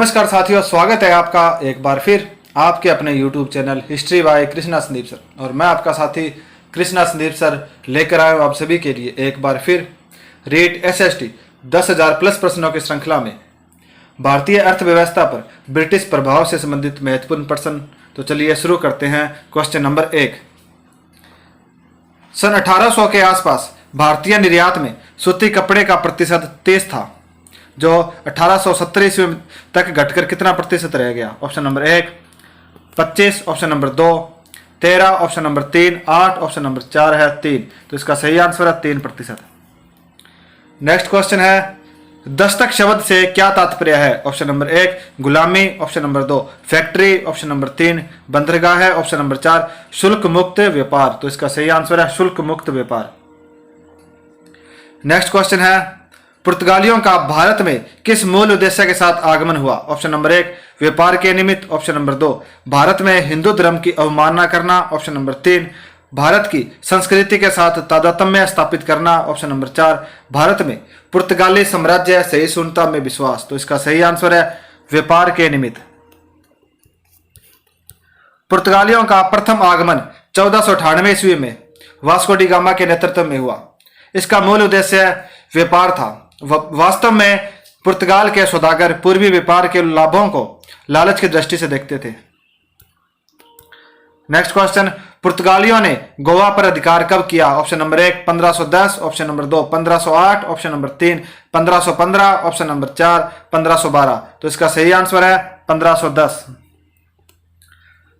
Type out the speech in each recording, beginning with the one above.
नमस्कार साथियों, स्वागत है आपका एक बार फिर आपके अपने YouTube channel history by Krishna Sandeep sir. और मैं आपका साथी कृष्णा संदीप सर लेकर आया हूँ आप सभी के लिए एक बार फिर रीट SST 10,000 प्लस प्रश्नों की श्रृंखला में भारतीय अर्थव्यवस्था पर ब्रिटिश प्रभाव से संबंधित महत्वपूर्ण प्रश्न। तो चलिए शुरू करते हैं। Question number 1। सन 1800 के आसपास भारतीय निर्यात में सूती कपड़े का प्रतिशत 23 था, जो 1870 ईस्वी तक घटकर कितना प्रतिशत रह गया? Option number 1 25, option number 2 13, option number 3 8, option number 4 है 3। तो इसका सही आंसर है 3%। नेक्स्ट क्वेश्चन है, दस्तक शब्द से क्या तात्पर्य है? ऑप्शन नंबर 1 गुलामी, option number 2 factory, option number 3 बंदरगाह है, ऑप्शन नंबर 4 शुल्क मुक्त व्यापार। तो इसका सही आंसर है शुल्क मुक्त व्यापार। नेक्स्ट क्वेश्चन है, पुर्तगालियों का भारत में किस मूल उद्देश्य के साथ आगमन हुआ? ऑप्शन नंबर 1 व्यापार के निमित्त, ऑप्शन नंबर 2 भारत में हिंदू धर्म की अवमानना करना, ऑप्शन नंबर 3 भारत की संस्कृति के साथ तादात्म्य स्थापित करना, ऑप्शन नंबर 4 भारत में पुर्तगाली साम्राज्य सहिष्णुता में विश्वास। तो इसका सही आंसर है व्यापार के निमित्त। पुर्तगालियों का प्रथम आगमन 1498 ईस्वी में वास्को डी गामा के नेतृत्व में हुआ। इसका मूल उद्देश्य व्यापार था। वास्तव में पुर्तगाल के सौदागर पूर्वी व्यापार के लाभों को लालच की दृष्टि से देखते थे। नेक्स्ट क्वेश्चन, पुर्तगालियों ने गोवा पर अधिकार कब किया? Option number 1 1510, option number 2 1508, option number 3 1515, option number 4 1512। तो इसका सही आंसर है 1510।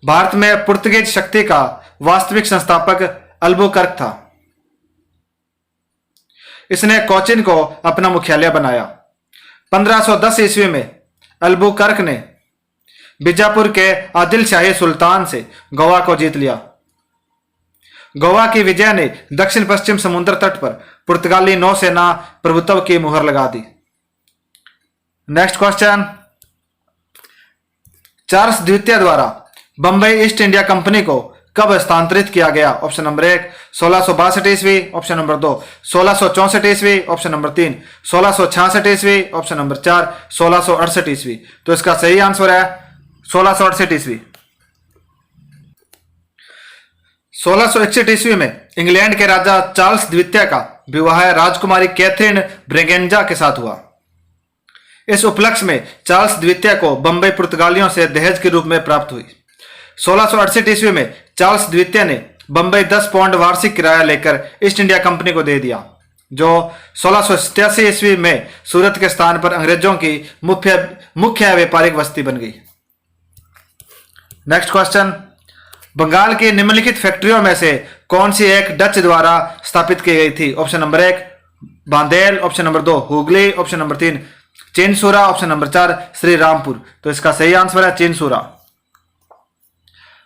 भारत में पुर्तगीज शक्ति का वास्तविक संस्थापक अल्बुकर्क था। इसने कोचिन को अपना मुख्यालय बनाया। 1510 ईस्वी में अल्बुकर्क ने बीजापुर के आदिल शाही सुल्तान से गोवा को जीत लिया। गोवा की विजय ने दक्षिण पश्चिम समुद्र तट पर पुर्तगाली नौसेना प्रभुत्व की मुहर लगा दी। नेक्स्ट क्वेश्चन, चार्ल्स द्वितीय द्वारा बंबई ईस्ट इंडिया कंपनी को कब हस्तांतरित किया गया? ऑप्शन नंबर 1 1662 ईस्वी, ऑप्शन नंबर 2 1664 ईस्वी, ऑप्शन नंबर 3 1666 ईस्वी, ऑप्शन नंबर 4 1668 ईस्वी। तो इसका सही आंसर है 1668 ईस्वी। 1661 ईस्वी में इंग्लैंड के राजा चार्ल्स द्वितीय का विवाह राजकुमारी कैथरीन ब्रेगेंजा के साथ हुआ। इस उपलक्ष्य में चार्ल्स द्वितीय को बंबई पुर्तगालियों से दहेज के रूप में प्राप्त हुई। 1668 ईस्वी में चार्ल्स द्वितीय ने बंबई 10 पाउंड वार्षिक किराया लेकर ईस्ट इंडिया कंपनी को दे दिया, जो 1687 ईस्वी में सूरत के स्थान पर अंग्रेजों की मुख्य व्यापारिक बस्ती बन गई। नेक्स्ट क्वेश्चन, बंगाल की निम्नलिखित फैक्ट्रियों में से कौन सी एक डच द्वारा स्थापित की गई थी? Option number 1 Bandel, option number 2 Hooghly, option number 3 Chinsurah, option number 4 Shri Rampur. तो इसका सही आंसर है चेनसूरा।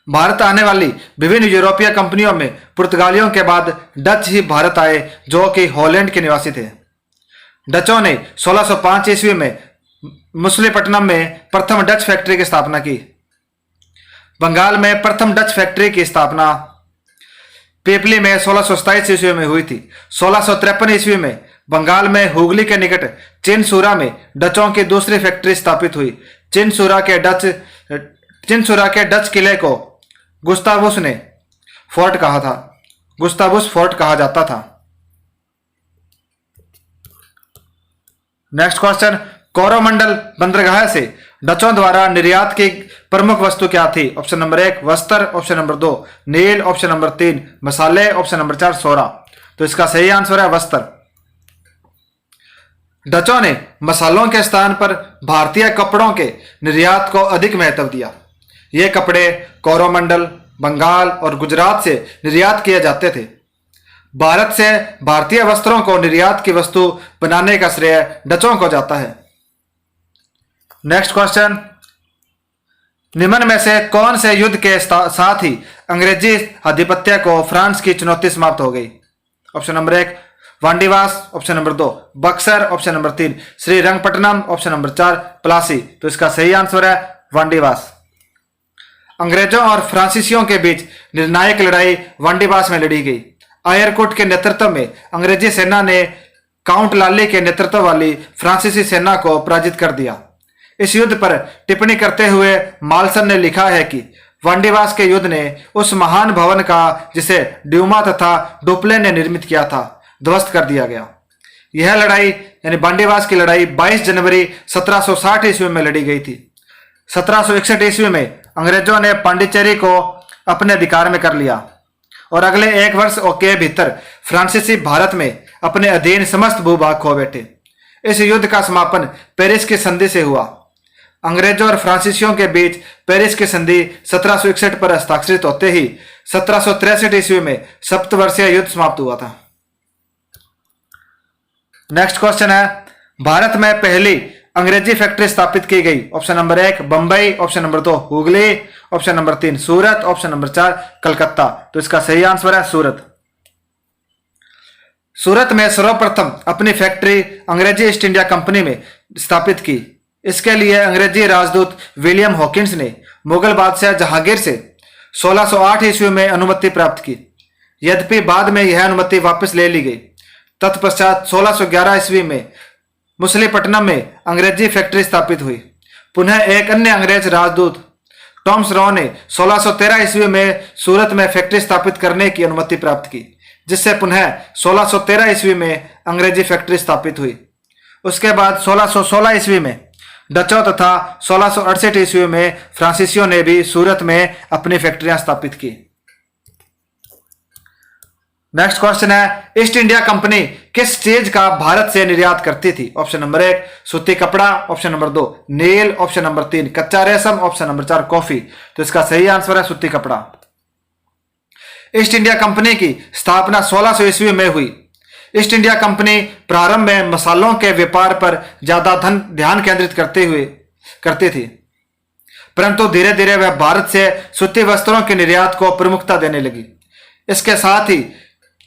भारत आने वाली विभिन्न यूरोपीय कंपनियों में पुर्तगालियों के बाद डच ही भारत आए, जो कि हॉलैंड के निवासी थे। डचों ने 1605 ईस्वी में मछलीपट्टनम में प्रथम डच फैक्ट्री की स्थापना की। बंगाल में प्रथम डच फैक्ट्री की स्थापना पेपली में 1627 ईस्वी में हुई थी। 1653 ईस्वी में बंगाल में हुगली के निकट चेनसूरा में डचों की दूसरी फैक्ट्री स्थापित हुई। चेनसूरा के डच किले को गुस्तावुस फोर्ट कहा जाता था। नेक्स्ट क्वेश्चन, कोरोमंडल बंदरगाह से डचों द्वारा निर्यात की प्रमुख वस्तु क्या थी? ऑप्शन नंबर 1 वस्त्र, ऑप्शन नंबर 2 नील, ऑप्शन नंबर 3 मसाले, ऑप्शन नंबर 4 सोरा। तो इसका सही आंसर है वस्त्र। डचों ने मसालों के स्थान पर भारतीय कपड़ों के निर्यात को अधिक महत्व दिया। ये कपड़े कोरोमंडल, बंगाल और गुजरात से निर्यात किए जाते थे। भारत से भारतीय वस्त्रों को निर्यात की वस्तु बनाने का श्रेय डचों को जाता है। नेक्स्ट क्वेश्चन, निम्न में से कौन से युद्ध के साथ ही अंग्रेजी आधिपत्य को फ्रांस की चुनौती समाप्त हो गई? Option number 1 Wandiwash, option number 2 Buxar, option number 3 Srirangapatnam, option number 4 Plassey. तो इसका सही आंसर है वांडीवास। अंग्रेजों और फ्रांसीसियों के बीच निर्णायक लड़ाई वांडीवास में लड़ी गई। आयरकुट के नेतृत्व में अंग्रेजी सेना ने काउंट लाली के नेतृत्व वाली फ्रांसीसी सेना को पराजित कर दिया। इस युद्ध पर टिप्पणी करते हुए मालसन ने लिखा है कि वांडीवास के युद्ध ने उस महान भवन का जिसे ड्यूमा तथा डुप्ले ने निर्मित किया था ध्वस्त कर दिया गया। यह लड़ाई यानी वांडीवास की लड़ाई 22 जनवरी 1760 ईस्वी में लड़ी गई थी। 1761 ईस्वी में अंग्रेजों ने पांडिचेरी को अपने अधिकार में कर लिया और अगले एक वर्ष के भीतर फ्रांसीसी भारत में अपने अधीन समस्त भूभाग खो बैठे। इस युद्ध का समापन पेरिस की संधि से हुआ। अंग्रेजों और फ्रांसीसियों के बीच पेरिस की संधि 1761 पर हस्ताक्षरित होते ही 1763 ईस्वी में सप्तवर्षीय युद्ध समाप्त हुआ था। नेक्स्ट क्वेश्चन है, भारत में पहली अंग्रेजी फैक्ट्री स्थापित की गई। Option number 1 Bombay, option number 2 Hooghly, option number 3 Surat, option number 4 Calcutta. तो इसका सही आंसर है सूरत। सूरत में सर्वप्रथम अपनी फैक्ट्री अंग्रेजी ईस्ट इंडिया कंपनी में स्थापित की। इसके लिए अंग्रेजी राजदूत विलियम हॉकिंस ने मुगल बादशाह जहांगीर से 1608 ईस्वी में अनुमति प्राप्त की। यद्यपि बाद में यह अनुमति वापस ले ली गई। तत्पश्चात 1611 ईस्वी में मछलीपट्टनम में अंग्रेजी फैक्ट्री स्थापित हुई। पुनः एक अन्य अंग्रेज राजदूत टॉमस रॉ ने 1613 ईस्वी में सूरत में फैक्ट्री स्थापित करने की अनुमति प्राप्त की, जिससे पुनः 1613 ईस्वी में अंग्रेजी फैक्ट्री स्थापित हुई। उसके बाद 1616 ईस्वी में डचों तथा 1668 ईस्वी में फ्रांसीसियों ने भी सूरत में अपनी फैक्ट्रियां स्थापित की। नेक्स्ट क्वेश्चन है, ईस्ट इंडिया कंपनी किस चीज का भारत से निर्यात करती थी। ऑप्शन नंबर 1 सूती कपड़ा, ऑप्शन नंबर 2 नील, ऑप्शन नंबर 3 कच्चा रेशम, ऑप्शन नंबर 4 कॉफी। तो इसका सही आंसर है सूती कपड़ा। ईस्ट इंडिया कंपनी की स्थापना 1600 ईस्वी में हुई। ईस्ट इंडिया कंपनी प्रारंभ में मसालों के व्यापार पर ज्यादा ध्यान केंद्रित करती थी, परंतु धीरे धीरे वह भारत से सूती वस्त्रों के निर्यात को प्रमुखता देने लगी। इसके साथ ही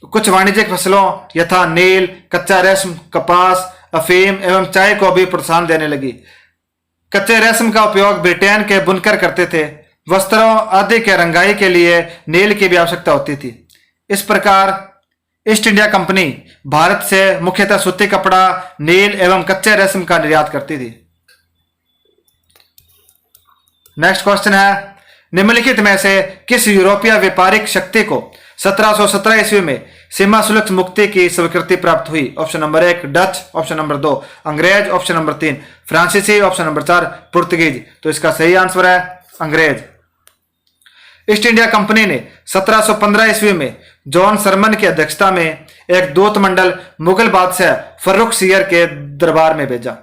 कुछ वाणिज्यिक फसलों यथा नील, कच्चा रेशम, कपास, अफीम एवं चाय को भी प्रोत्साहन देने लगी। कच्चे रेशम का उपयोग ब्रिटेन के बुनकर करते थे। वस्त्रों आदि के रंगाई के लिए नील की भी आवश्यकता होती थी। इस प्रकार ईस्ट इंडिया कंपनी भारत से मुख्यतः सूती कपड़ा, नील एवं कच्चे रेशम का निर्यात करती थी। नेक्स्ट क्वेश्चन है, निम्नलिखित में से किस यूरोपीय व्यापारिक शक्ति को 1717 ईस्वी में सीमा शुल्क मुक्ति की स्वीकृति प्राप्त हुई। Option number 1 Dutch, option number 2 अंग्रेज, ऑप्शन नंबर 3 फ्रांसीसी, ऑप्शन नंबर 4 पुर्तगीज। तो इसका सही आंसर है अंग्रेज। ईस्ट इंडिया कंपनी ने 1715 ईस्वी में जॉन सरमन की अध्यक्षता में एक दूत मंडल मुगल बादशाह फर्रुखसियर के दरबार में भेजा।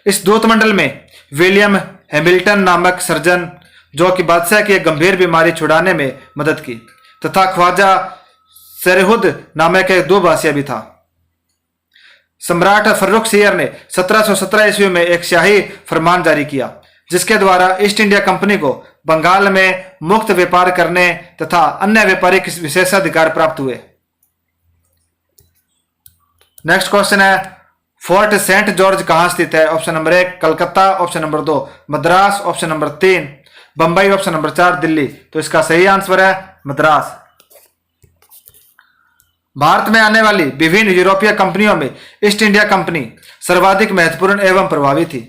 इस दूत मंडल में विलियम हैमिल्टन नामक सर्जन, जो कि बादशाह की एक गंभीर बीमारी छुड़ाने में मदद की, तथा ख्वाजा सेरहुद नामक एक दूभाषिया भी था। सम्राट फर्रुखसियर ने 1717 ईस्वी में एक शाही फरमान जारी किया, जिसके द्वारा ईस्ट इंडिया कंपनी को बंगाल में मुक्त व्यापार करने तथा अन्य व्यापारिक विशेषाधिकार प्राप्त हुए। नेक्स्ट क्वेश्चन है, फोर्ट सेंट जॉर्ज कहां स्थित है। Option number 1 Calcutta, option number 2 Madras, option number 3 Bombay, option number 4 Delhi. तो इसका सही आंसर है मद्रास। भारत में आने वाली विभिन्न यूरोपीय कंपनियों में ईस्ट इंडिया कंपनी सर्वाधिक महत्वपूर्ण एवं प्रभावी थी।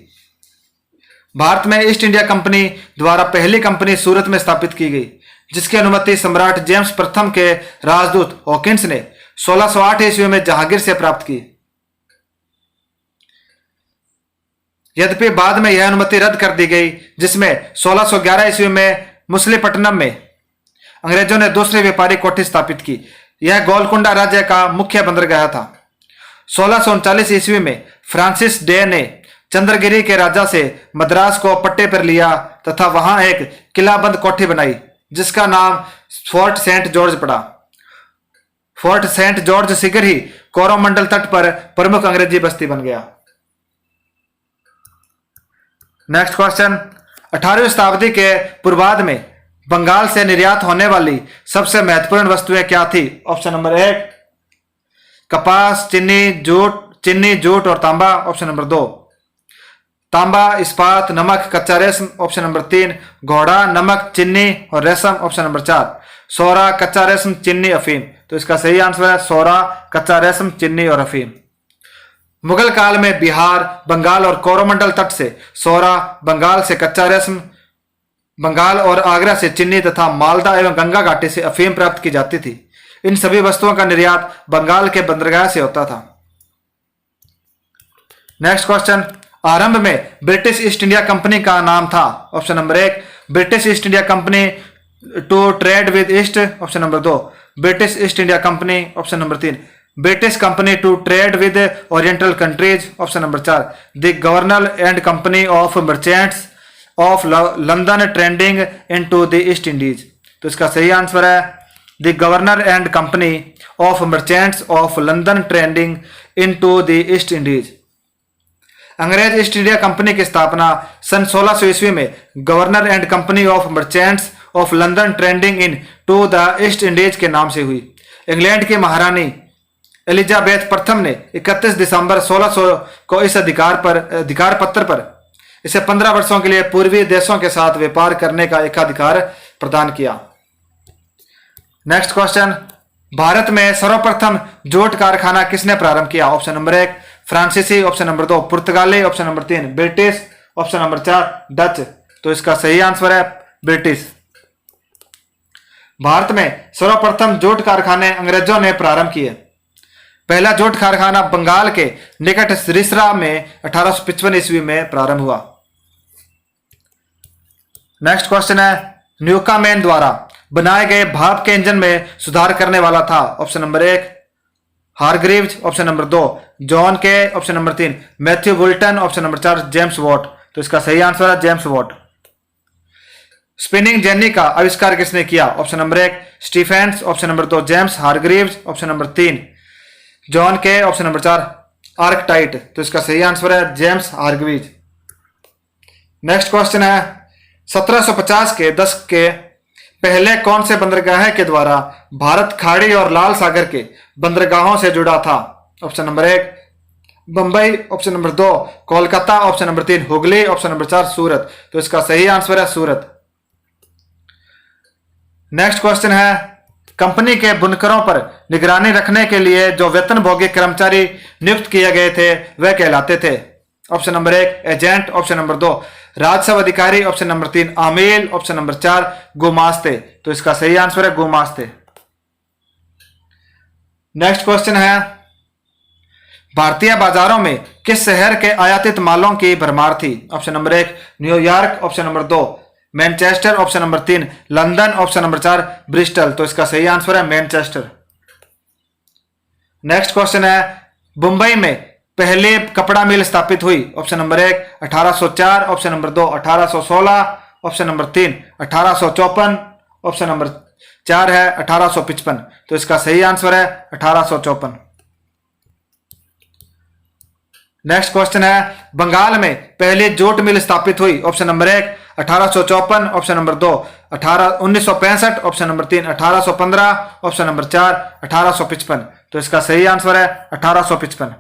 भारत में ईस्ट इंडिया कंपनी द्वारा पहली कंपनी सूरत में स्थापित की गई, जिसकी अनुमति सम्राट जेम्स प्रथम के राजदूत हॉकिंस ने 1608 ईस्वी में जहांगीर से प्राप्त की। यद्यपि बाद में यह अनुमति रद्द कर दी गई, जिसमें 1611 ईस्वी में मछलीपट्टनम में अंग्रेजों ने दूसरी व्यापारिक कोठी स्थापित की। यह गोलकुंडा राज्य का मुख्य बंदरगाह था। 1639 ईस्वी में फ्रांसिस डे ने चंद्रगिरी के राजा से मद्रास को पट्टे पर लिया तथा वहां एक किलाबंद कोठी बनाई, जिसका नाम फोर्ट सेंट जॉर्ज पड़ा। फोर्ट सेंट जॉर्ज शीघ्र ही कोरोमंडल तट पर प्रमुख अंग्रेजी बस्ती बन गया। नेक्स्ट क्वेश्चन, 18वीं शताब्दी के पूर्वार्ध में बंगाल से निर्यात होने वाली सबसे महत्वपूर्ण वस्तुएं क्या थी। ऑप्शन नंबर 1 कपास, चीनी, जूट और तांबा। ऑप्शन नंबर 2 तांबा, इस्पात, नमक, कच्चा रेशम। ऑप्शन नंबर 3 घोड़ा, नमक, चीनी और रेशम। ऑप्शन नंबर 4 सोरा, कच्चा रेशम, चीनी, अफीम। तो इसका सही आंसर है सोरा, कच्चा रेशम, चीनी और अफीम। मुगल काल में बिहार, बंगाल और कोरोमंडल तट से सोरा, बंगाल से कच्चा रेशम, बंगाल और आगरा से चीनी तथा मालदा एवं गंगा घाटी से अफीम प्राप्त की जाती थी। इन सभी वस्तुओं का निर्यात बंगाल के बंदरगाह से होता था। नेक्स्ट क्वेश्चन, आरंभ में ब्रिटिश ईस्ट इंडिया कंपनी का नाम था। Option number 1 British East India Company to trade with East. Option number 2 British East India Company. Option number 3 British company to trade with oriental countries. Option number 4 the Governor and Company of Merchants of London Trading into the East Indies. तो इसका सही answer है the Governor and Company of Merchants of London Trading into the East Indies. अंग्रेज East India company की स्थापना सन 1600 ईस्वी में Governor and Company of Merchants of London Trading into the East Indies के नाम से हुई। इंग्लैंड की महारानी एलिजाबेथ प्रथम ने 31 दिसंबर 1600 को इस अधिकार पत्र पर इसे 15 वर्षों के लिए पूर्वी देशों के साथ व्यापार करने का एकाधिकार प्रदान किया। नेक्स्ट क्वेश्चन, भारत में सर्वप्रथम जूट कारखाना किसने प्रारंभ किया। ऑप्शन नंबर 1 फ्रांसीसी। ऑप्शन नंबर 2 पुर्तगाली। Option number 3 British. Option number 4 Dutch. तो इसका सही आंसर है ब्रिटिश। भारत में सर्वप्रथम जूट कारखाने अंग्रेजों ने प्रारंभ किए। पहला जूट कारखाना बंगाल के निकट सिरिस्रा में 1855 ईस्वी में प्रारंभ हुआ। नेक्स्ट क्वेश्चन है, न्यूकामेन द्वारा बनाए गए भाप के इंजन में सुधार करने वाला था। Option number 1 Hargreaves. Option number 2 John Kay. Option number 3 Matthew Wulton. Option number 4 James Watt. तो इसका सही आंसर है जेम्स वॉट। स्पिनिंग जेनी का आविष्कार किसने किया। Option number 1 Stephens. Option number 2 James Hargreaves. Option number 3 John Kay. Option number 4 Arkwright. तो इसका सही आंसर है जेम्स हारग्रीव्स। नेक्स्ट क्वेश्चन है, 1750 के दशक के पहले कौन से बंदरगाह के द्वारा भारत खाड़ी और लाल सागर के बंदरगाहों से जुड़ा था। Option number 1 Bombay. Option number 2 Kolkata. Option number 3 Hooghly. Option number 4 Surat. तो इसका सही आंसर है सूरत। नेक्स्ट क्वेश्चन है, कंपनी के बुनकरों पर निगरानी रखने के लिए जो वेतनभोगी कर्मचारी नियुक्त किए गए थे वह कहलाते थे। Option number 1 agent. Option number 2 राजस्व अधिकारी। ऑप्शन नंबर 3 आमील। ऑप्शन नंबर 4 गुमास्ते। तो इसका सही आंसर है गुमास्ते। नेक्स्ट क्वेश्चन है, भारतीय बाजारों में किस शहर के आयातित मालों की भरमार थी। Option number 1 New York. Option number 2 Manchester. Option number 3 London. Option number 4 Bristol. तो इसका सही आंसर है मैनचेस्टर। नेक्स्ट क्वेश्चन है, मुंबई में पहले कपड़ा मिल स्थापित हुई। Option number 1 1804। Option number 2 1816। Option number 3 1854। Option number 4 है 1855। तो इसका सही आंसर है 1854। नेक्स्ट क्वेश्चन है, बंगाल में पहली जूट मिल स्थापित हुई। Option number 1 1854। Option number 2 1965। Option number 3 1815। Option number 4 1855। तो इसका सही आंसर है 1855।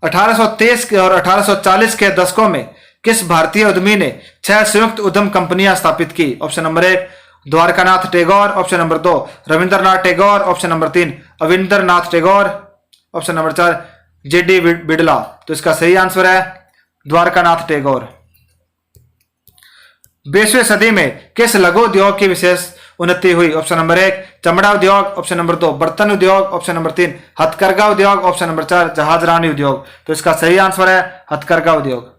1830 के और 1840 के दशकों में किस भारतीय उद्यमी ने 6 संयुक्त उद्यम कंपनियां स्थापित की। Option number 1 Dwarkanath Tagore. Option number 2 Rabindranath Tagore. Option number 3 Avindranath Tagore. Option number 4 JD Birla. तो इसका सही आंसर है द्वारकानाथ टैगोर। 20वीं सदी में किस लघु उद्योग की विशेष उन्नति हुई। ऑप्शन नंबर 1 चमड़ा उद्योग। ऑप्शन नंबर 2 बर्तन उद्योग। ऑप्शन नंबर 3 हथकरघा उद्योग। ऑप्शन नंबर 4 जहाजरानी उद्योग। तो इसका सही आंसर है हथकरघा उद्योग।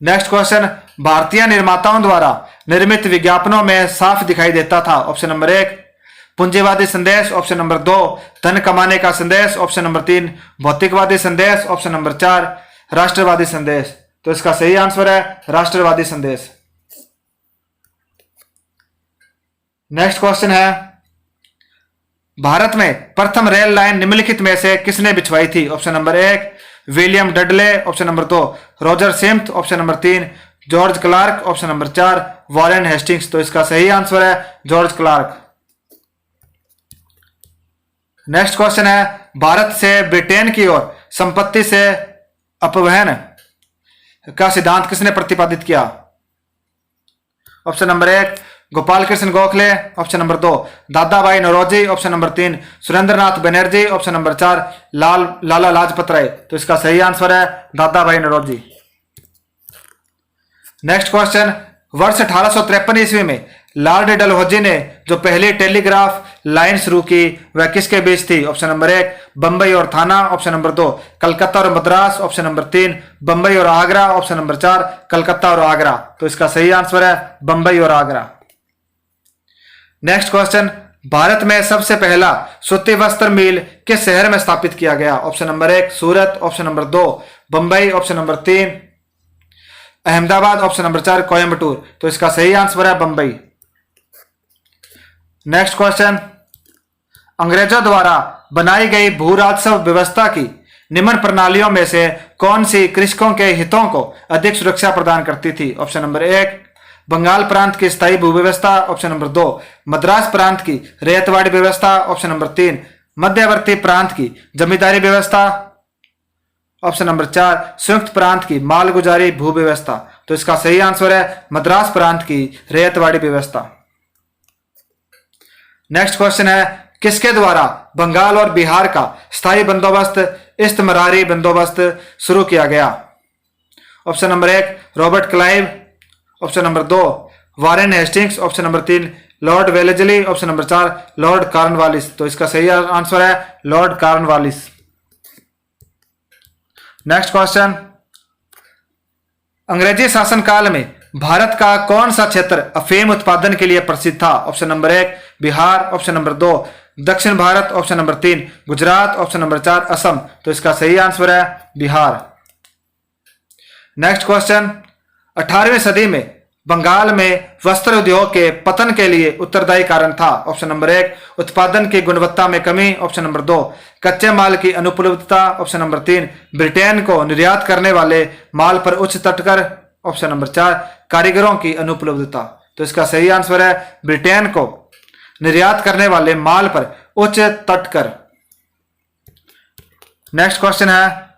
नेक्स्ट क्वेश्चन, भारतीय निर्माताओं द्वारा निर्मित विज्ञापनों में साफ दिखाई देता था। ऑप्शन नंबर 1 पूंजीवादी संदेश। ऑप्शन नंबर 2 धन कमाने का संदेश। ऑप्शन नंबर 3 भौतिकवादी संदेश। ऑप्शन नंबर 4 राष्ट्रवादी संदेश। तो इसका सही आंसर है राष्ट्रवादी संदेश। नेक्स्ट क्वेश्चन है, भारत में प्रथम रेल लाइन निम्नलिखित में से किसने बिछवाई थी। Option number 1 William Dudley. Option number 2 Roger Smith. Option number 3 George Clark. Option number 4 Warren Hastings. तो इसका सही आंसर है जॉर्ज क्लार्क। नेक्स्ट क्वेश्चन है, भारत से ब्रिटेन की ओर संपत्ति से अपवहन का सिद्धांत किसने प्रतिपादित किया। Option number 1 Gopal Krishna Gokhale option number 2, दादा भाई Naoroji option number 3, Surendra Nath Banerjee option number 4, Lala Lajpat Rai. तो इसका सही आंसर है दादा भाई नौरोजी। नेक्स्ट क्वेश्चन, वर्ष 1853 ईस्वी में लॉर्ड डलहौजी ने जो पहली टेलीग्राफ लाइन शुरू की वह किसके बीच थी? ऑप्शन नंबर 1, बंबई और थाना ऑप्शन नंबर 2, कलकत्ता और मद्रास ऑप्शन नंबर 3, बंबई और आगरा ऑप्शन नंबर 4, कलकत्ता और आगरा। तो इसका सही आंसर है बंबई और आगरा। नेक्स्ट क्वेश्चन, भारत में सबसे पहला सूती वस्त्र मिल किस शहर में स्थापित किया गया? Option number 1, Surat option number 2, Bambai option number 3, Ahmedabad option number 4, Coimbatore. तो इसका सही आंसर है बंबई। नेक्स्ट क्वेश्चन, अंग्रेजों द्वारा बनाई गई भू राजस्व व्यवस्था की निम्न प्रणालियों में से कौन सी कृषकों के हितों को अधिक सुरक्षा प्रदान करती थी? ऑप्शन नंबर 1, बंगाल प्रांत की स्थायी भू व्यवस्था ऑप्शन नंबर 2, मद्रास प्रांत की रेतवाड़ी व्यवस्था ऑप्शन नंबर 3, मध्यवर्ती प्रांत की जमींदारी व्यवस्था ऑप्शन नंबर 4, संयुक्त प्रांत की मालगुजारी भू व्यवस्था। तो इसका सही आंसर है मद्रास प्रांत की रेतवाड़ी व्यवस्था। नेक्स्ट क्वेश्चन है, किसके द्वारा बंगाल और बिहार का स्थायी बंदोबस्त इस्तमरारी बंदोबस्त शुरू किया गया? Option number 1, Robert Clive option number 2, Warren Hastings option number 3, lord Wellesley option number 4, Lord Cornwallis. तो इसका सही आंसर है लॉर्ड कॉर्नवालिस। नेक्स्ट क्वेश्चन, अंग्रेजी शासनकाल में भारत का कौन सा क्षेत्र अफीम उत्पादन के लिए प्रसिद्ध था? Option number 1, Bihar option number 2, दक्षिण Bharat option number 3, Gujarat option number 4, Assam. तो इसका सही आंसर है बिहार। नेक्स्ट क्वेश्चन, 18वीं सदी में बंगाल में वस्त्र उद्योग के पतन के लिए उत्तरदायी कारण था? ऑप्शन नंबर 1, उत्पादन की गुणवत्ता में कमी ऑप्शन नंबर 2, कच्चे माल की अनुपलब्धता ऑप्शन नंबर 3, ब्रिटेन को निर्यात करने वाले माल पर उच्च तटकर ऑप्शन नंबर 4, कारीगरों की अनुपलब्धता। तो इसका सही आंसर है ब्रिटेन को निर्यात करने वाले माल पर उच्च तटकर। नेक्स्ट क्वेश्चन है,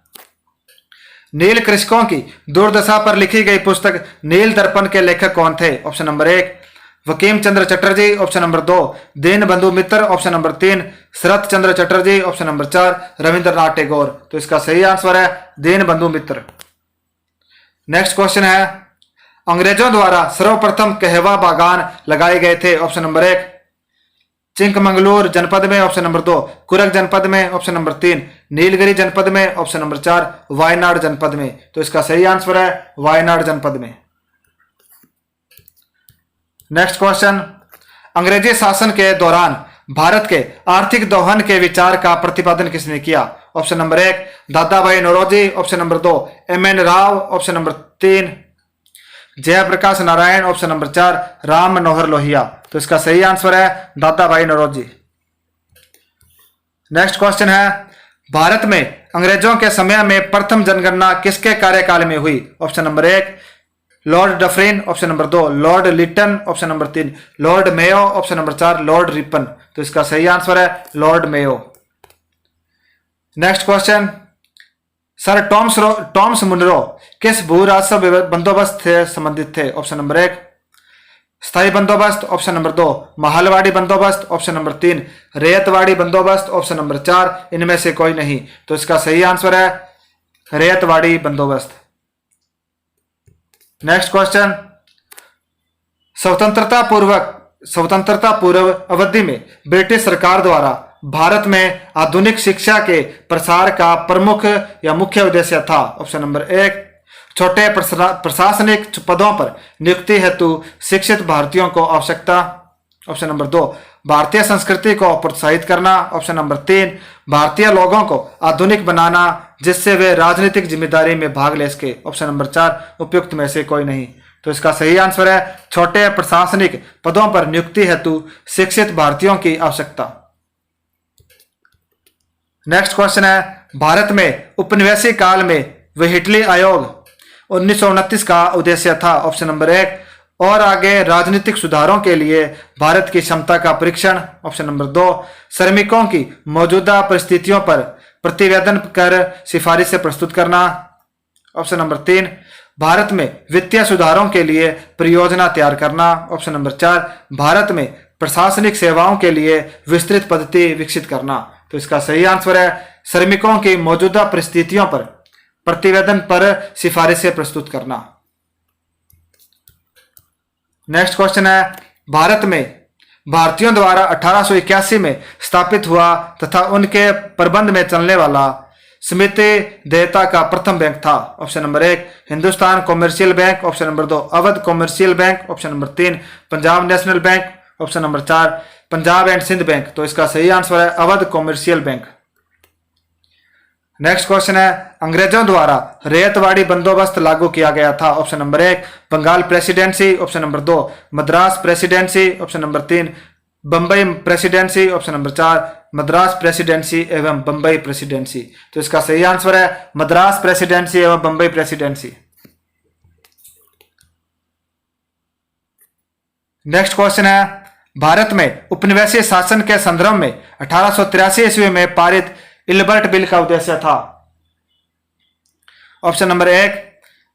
नील कृषकों की दुर्दशा पर लिखी गई पुस्तक नील दर्पण के लेखक कौन थे? ऑप्शन नंबर 1, वकीम चंद्र चटर्जी ऑप्शन नंबर 2, दीन बंधु मित्र ऑप्शन नंबर 3, शरत चंद्र चटर्जी ऑप्शन नंबर 4, रविंद्रनाथ टैगोर। तो इसका सही आंसर है दीन बंधु मित्र। नेक्स्ट क्वेश्चन है, अंग्रेजों द्वारा सर्वप्रथम कहवा बागान लगाए गए थे? ऑप्शन नंबर 1, चिंकमंगलूर जनपद में ऑप्शन नंबर 2, कुरक जनपद में ऑप्शन नंबर 3, नीलगिरी जनपद में ऑप्शन नंबर 4, वायनाड जनपद में। तो इसका सही आंसर है वायनाड जनपद में। नेक्स्ट क्वेश्चन, अंग्रेजी शासन के दौरान भारत के आर्थिक दोहन के विचार का प्रतिपादन किसने किया? ऑप्शन नंबर 1, दादा भाई Naoroji option number 2, MN. Rao option number 3, Jayaprakash Narayan option number 4, Ram Manohar Lohia. तो इसका सही आंसर है दादा भाई नौरोजी। नेक्स्ट क्वेश्चन है, भारत में अंग्रेजों के समय में प्रथम जनगणना किसके कार्यकाल में हुई? Option number 1, Lord Dufferin option number 2, Lord Lytton option number 3, Lord Mayo option number 4, Lord Ripon. तो इसका सही आंसर है Lord Mayo. Next question, Sir Thomas Munro किस भू राजस्व बंदोबस्त से संबंधित थे? ऑप्शन नंबर 1, स्थायी बंदोबस्त ऑप्शन नंबर 2, महलवाड़ी बंदोबस्त ऑप्शन नंबर 3, रेतवाड़ी बंदोबस्त ऑप्शन नंबर 4, इनमें से कोई नहीं। तो इसका सही आंसर है रेतवाड़ी बंदोबस्त। नेक्स्ट क्वेश्चन, स्वतंत्रता पूर्व अवधि में ब्रिटिश सरकार द्वारा भारत में आधुनिक शिक्षा के प्रसार का प्रमुख या मुख्य उद्देश्य था? ऑप्शन नंबर 1, छोटे प्रशासनिक पदों पर नियुक्ति हेतु शिक्षित भारतीयों को आवश्यकता ऑप्शन नंबर 2, भारतीय संस्कृति को प्रोत्साहित करना ऑप्शन नंबर 3, भारतीय लोगों को आधुनिक बनाना जिससे वे राजनीतिक जिम्मेदारी में भाग ले सके ऑप्शन नंबर 4, उपयुक्त में से कोई नहीं। तो इसका सही आंसर है छोटे प्रशासनिक पदों पर नियुक्ति हेतु शिक्षित भारतीयों की आवश्यकता। नेक्स्ट क्वेश्चन है, भारत में उपनिवेशी काल में व्हिटली आयोग 1929 का उद्देश्य था? ऑप्शन नंबर 1, और आगे राजनीतिक सुधारों के लिए भारत की क्षमता का परीक्षण ऑप्शन नंबर 2, श्रमिकों की मौजूदा परिस्थितियों पर प्रतिवेदन कर सिफारिशें प्रस्तुत करना ऑप्शन नंबर 3, भारत में वित्तीय सुधारों के लिए परियोजना तैयार करना। ऑप्शन नंबर 4, भारत में प्रशासनिक सेवाओं के लिए विस्तृत पद्धति विकसित करना। तो इसका सही आंसर है श्रमिकों की मौजूदा परिस्थितियों पर प्रतिवेदन पर सिफारिशें प्रस्तुत करना। नेक्स्ट क्वेश्चन है, भारत में भारतीयों द्वारा 1881 में स्थापित हुआ तथा उनके प्रबंध में चलने वाला समिति देयता का प्रथम बैंक था। Option number 1, Hindustan commercial bank. Option number 2, Awadh commercial bank. Option number 3, Punjab national bank. Option number 4, Punjab and Sindh bank. तो इसका सही आंसर है Awadh commercial bank. Next question है, अंग्रेजों द्वारा रेतवाड़ी बंदोबस्त लागू किया गया था। Option number 1, Bengal presidency. Option number 2, Madras presidency. Option number 3, Bombay presidency. Option number 4, Madras presidency एवं बंबई प्रेसिडेंसी। तो इसका सही आंसर है मद्रास प्रेसिडेंसी एवं बंबई प्रेसिडेंसी। नेक्स्ट क्वेश्चन है, भारत में उपनिवेशीय शासन के संदर्भ में 1883 ईस्वी में पारित इल्बर्ट बिल का उद्देश्य था। ऑप्शन नंबर 1,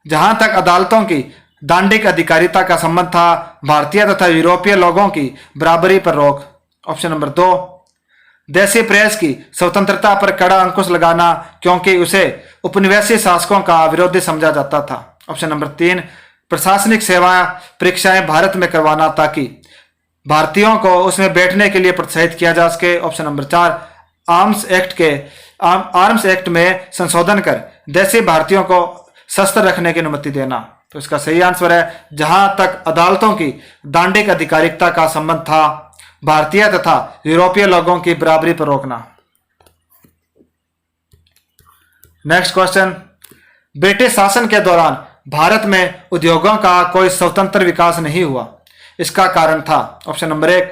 जहां तक अदालतों की दांडिक अधिकारिता का संबंध था, भारतीय तथा यूरोपीय लोगों की बराबरी पर रोक। ऑप्शन नंबर 2, देशी प्रेस की स्वतंत्रता पर कड़ा अंकुश लगाना क्योंकि उसे उपनिवेशीय शासकों का विरोधी समझा जाता था। ऑप्शन नंबर 3, प्रशासनिक सेवा परीक्षाएं भारत में करवाना ताकि भारतीयों को उसमें बैठने के लिए प्रोत्साहित किया जा सके। ऑप्शन नंबर 4, आर्म्स एक्ट में संशोधन कर देशी भारतीयों को शस्त्र रखने की अनुमति देना। तो इसका सही आंसर है जहां तक अदालतों की दांडिक अधिकारिता का संबंध था, भारतीय तथा यूरोपीय लोगों की बराबरी पर रोकना। नेक्स्ट क्वेश्चन, ब्रिटिश शासन के दौरान भारत में उद्योगों का कोई स्वतंत्र विकास नहीं हुआ, इसका कारण था। ऑप्शन नंबर 1,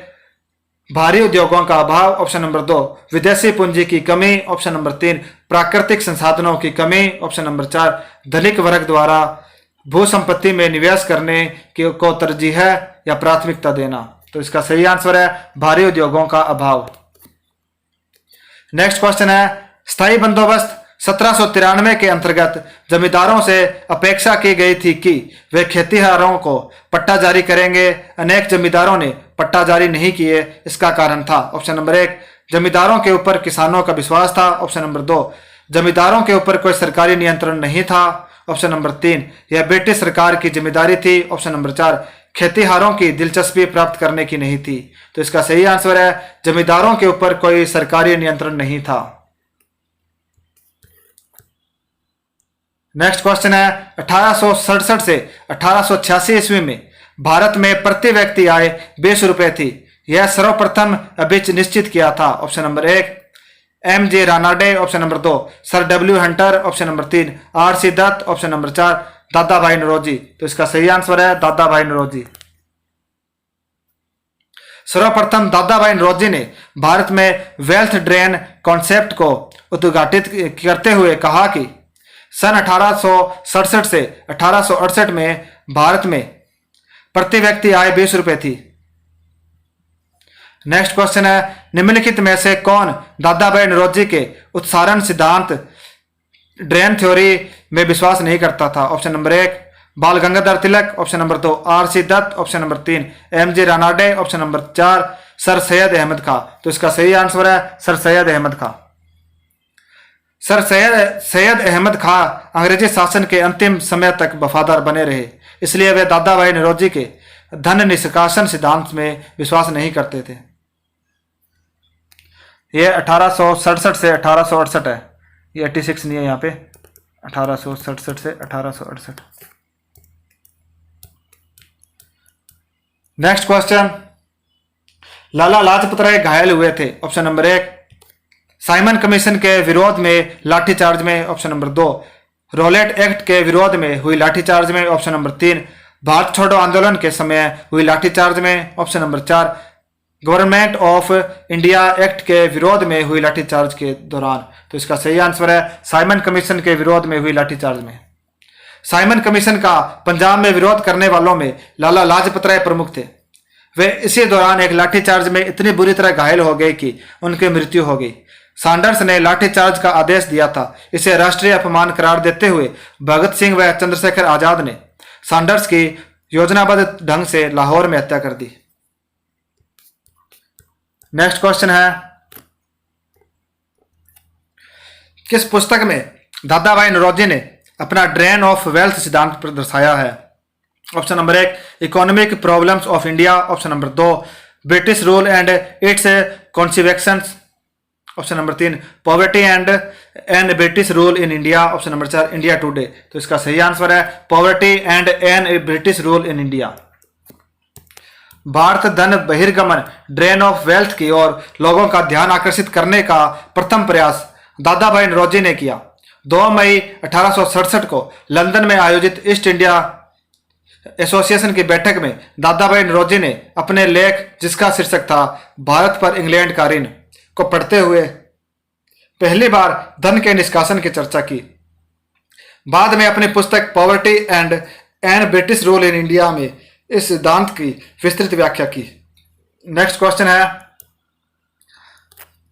भारी उद्योगों का अभाव। ऑप्शन नंबर 2, विदेशी पूंजी की कमी। ऑप्शन नंबर 3, प्राकृतिक संसाधनों की कमी। ऑप्शन नंबर 4, धनिक वर्ग द्वारा भू संपत्ति में निवेश करने को तरजीह है या प्राथमिकता देना। तो इसका सही आंसर है भारी उद्योगों का अभाव। नेक्स्ट क्वेश्चन है, स्थायी बंदोबस्त 1793 के अंतर्गत जमींदारों से अपेक्षा की गई थी कि वे खेतीहरों को पट्टा जारी करेंगे। अनेक जमींदारों ने पट्टा जारी नहीं किए, इसका कारण था। ऑप्शन नंबर 1, जमींदारों के ऊपर किसानों का विश्वास था। ऑप्शन नंबर 2, जमींदारों के ऊपर कोई सरकारी नियंत्रण नहीं था। ऑप्शन नंबर 3, यह ब्रिटिश सरकार की जिम्मेदारी थी। ऑप्शन नंबर 4, खेतीहरों की दिलचस्पी प्राप्त करने की नहीं थी। तो इसका सही आंसर है जमींदारों के ऊपर कोई सरकारी नियंत्रण नहीं था। नेक्स्ट क्वेश्चन है, 1867 से 1886 ईस्वी में भारत में प्रति व्यक्ति आय 20 रुपए थी। यह सर्वप्रथम अभिच निश्चित किया था। Option number 1, M.J. Ranade. Option number 2, sir W. Hunter. Option number 3, R.C. Dutt. Option number 4, दादा भाई नौरोजी। तो इसका सही आंसर है दादा भाई नौरोजी। सर्वप्रथम दादा भाई नौरोजी ने भारत में वेल्थ ड्रेन कॉन्सेप्ट को उद्घाटित करते हुए कहा कि सन 1867 से 1868 में भारत में प्रति व्यक्ति आय 20 रुपए थी। नेक्स्ट क्वेश्चन है, निम्नलिखित में से कौन दादा भाई नौरोजी के उत्सारण सिद्धांत ड्रेन थ्योरी में विश्वास नहीं करता था। Option number 1, Bal Gangadhar Tilak. Option number 2, R.C. Dutt. Option number 3, M.J. Ranade. Option number 4, Sir Syed Ahmad Khan. तो इसका सही आंसर है सर सैयद अहमद खां। सर सैयद अहमद खां अंग्रेजी शासन के अंतिम समय तक वफादार बने रहे, इसलिए वे दादा भाई नौरोजी के धन निष्कासन सिद्धांत में विश्वास नहीं करते थे। ये 1867 से 1868 है, ये 86 नहीं है यहाँ पे, 1867 से 1868। नेक्स्ट क्वेश्चन, लाला लाजपत राय घायल हुए थे। ऑप्शन नंबर 1, साइमन कमीशन के विरोध में लाठीचार्ज में। ऑप्शन नंबर 2, रोलेट एक्ट के विरोध में हुई लाठीचार्ज में। ऑप्शन नंबर 3, भारत छोड़ो आंदोलन के समय हुई लाठीचार्ज में। Option number 4, government of India act के विरोध में हुई लाठीचार्ज के दौरान। तो इसका सही आंसर है साइमन कमीशन के विरोध में हुई लाठीचार्ज में। साइमन कमीशन का पंजाब में विरोध करने वालों में लाला लाजपत राय प्रमुख थे। वे इसी दौरान एक लाठीचार्ज में इतनी बुरी तरह घायल हो गए कि उनकी मृत्यु हो गई। सैंडर्स ने लाठीचार्ज का आदेश दिया था। इसे राष्ट्रीय अपमान करार देते हुए भगत सिंह व चंद्रशेखर आजाद ने सैंडर्स की योजनाबद्ध ढंग से लाहौर में हत्या कर दी। नेक्स्ट क्वेश्चन है, किस पुस्तक में दादा भाई नौरोजी ने अपना ड्रेन ऑफ वेल्थ सिद्धांत पर दर्शाया है? Option number 1 economic problems of India, option number 2 British rule and it's consequences, option number 3 poverty and British rule in India, option number 4 India today. तो इसका सही आंसर है poverty and British rule in India. Bharat धन बहिर्गमन drain of wealth की ओर लोगों का ध्यान आकर्षित करने का प्रथम प्रयास दादा भाई नौरोजी ने किया। 2 मई 1867 को लंदन में आयोजित ईस्ट इंडिया एसोसिएशन की बैठक में दादा भाई नौरोजी ने अपने लेख, जिसका शीर्षक था भारत पर इंग्लैंड का ऋण, को पढ़ते हुए पहली बार धन के निष्कासन की चर्चा की। बाद में अपनी पुस्तक poverty and British rule in India में इस सिद्धांत की विस्तृत व्याख्या की। नेक्स्ट क्वेश्चन है,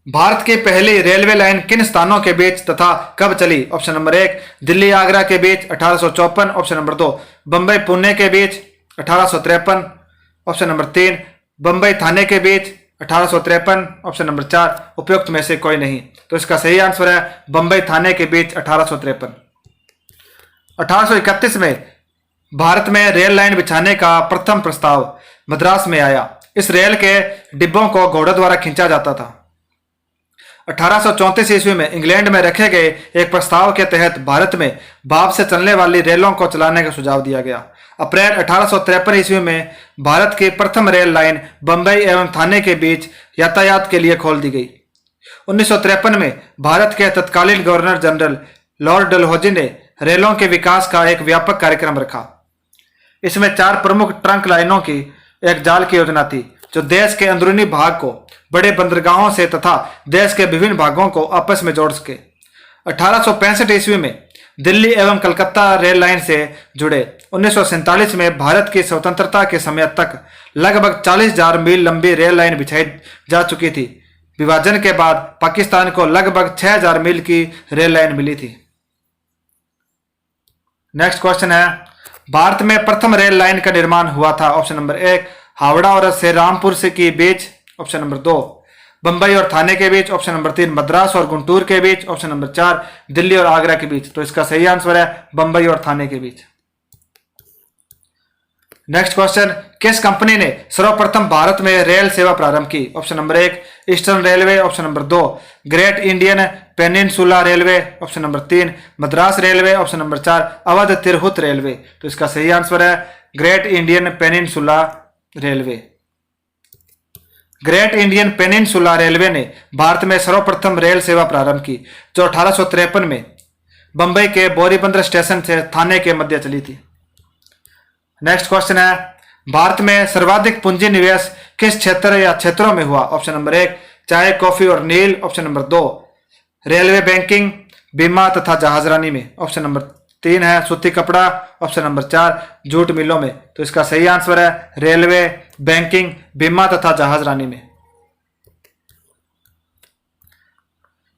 भारत की पहली रेलवे लाइन किन स्थानों के बीच तथा कब चली? ऑप्शन नंबर 1 दिल्ली आगरा के बीच 1854, ऑप्शन नंबर 2 बंबई पुणे के बीच 1853, ऑप्शन नंबर 3 बंबई थाने के बीच 1853, ऑप्शन नंबर 4 उपयुक्त में से कोई नहीं। तो इसका सही आंसर है बंबई थाने के बीच 1853। 1831 में भारत में रेल लाइन बिछाने का प्रथम प्रस्ताव मद्रास में आया। इस रेल के डिब्बों को घोड़ों द्वारा खींचा जाता था। 1834 ईस्वी में इंग्लैंड में रखे गए एक प्रस्ताव के तहत भारत में भाप से चलने वाली रेलों को चलाने का सुझाव दिया गया। अप्रैल 1853 ईस्वी में भारत की प्रथम रेल लाइन बंबई एवं थाने के बीच यातायात के लिए खोल दी गई। 1953 में भारत के तत्कालीन गवर्नर जनरल लॉर्ड डलहौजी ने रेलों के विकास का एक व्यापक कार्यक्रम रखा। इसमें 4 प्रमुख ट्रंक लाइनों की एक जाल की योजना थी, जो देश के अंदरूनी भाग को बड़े बंदरगाहों से तथा देश के विभिन्न भागों को आपस में जोड़ सके। 1865 ईस्वी में दिल्ली एवं कलकत्ता रेल लाइन से जुड़े। 1947 में भारत की स्वतंत्रता के समय तक लगभग 40,000 मील लंबी रेल लाइन बिछाई जा चुकी थी। विभाजन के बाद पाकिस्तान को लगभग 6,000 मील की रेल लाइन मिली थी। नेक्स्ट क्वेश्चन है, भारत में प्रथम रेल लाइन का निर्माण हुआ था। ऑप्शन नंबर 1 हावड़ा और श्रीरामपुर से के बीच, ऑप्शन नंबर 2 बंबई और थाने के बीच, ऑप्शन नंबर 3 मद्रास और गुंटूर के बीच, ऑप्शन नंबर 4 दिल्ली और आगरा के बीच। तो इसका सही आंसर है बंबई और थाने के बीच। नेक्स्ट क्वेश्चन, किस कंपनी ने सर्वप्रथम भारत में रेल सेवा प्रारंभ की? Option number 1 eastern railway, option number 2 great Indian peninsula railway, option number 3 Madras railway, option number 4 Awadh Tirhut railway. तो इसका सही आंसर है great Indian peninsula railway. Great Indian peninsula railway ने भारत में सर्वप्रथम रेल सेवा प्रारंभ की, जो 1853 में बंबई के बोरीबंदर स्टेशन से थाने के मध्य चली थी। नेक्स्ट क्वेश्चन है, भारत में सर्वाधिक पूंजी निवेश किस क्षेत्र या क्षेत्रों में हुआ? ऑप्शन नंबर 1 चाय, कॉफी और नील, ऑप्शन नंबर 2 रेलवे, बैंकिंग, बीमा तथा जहाजरानी में, ऑप्शन नंबर 3 है सूती कपड़ा, ऑप्शन नंबर 4 जूट मिलों में। तो इसका सही आंसर है रेलवे, बैंकिंग, बीमा तथा जहाजरानी में।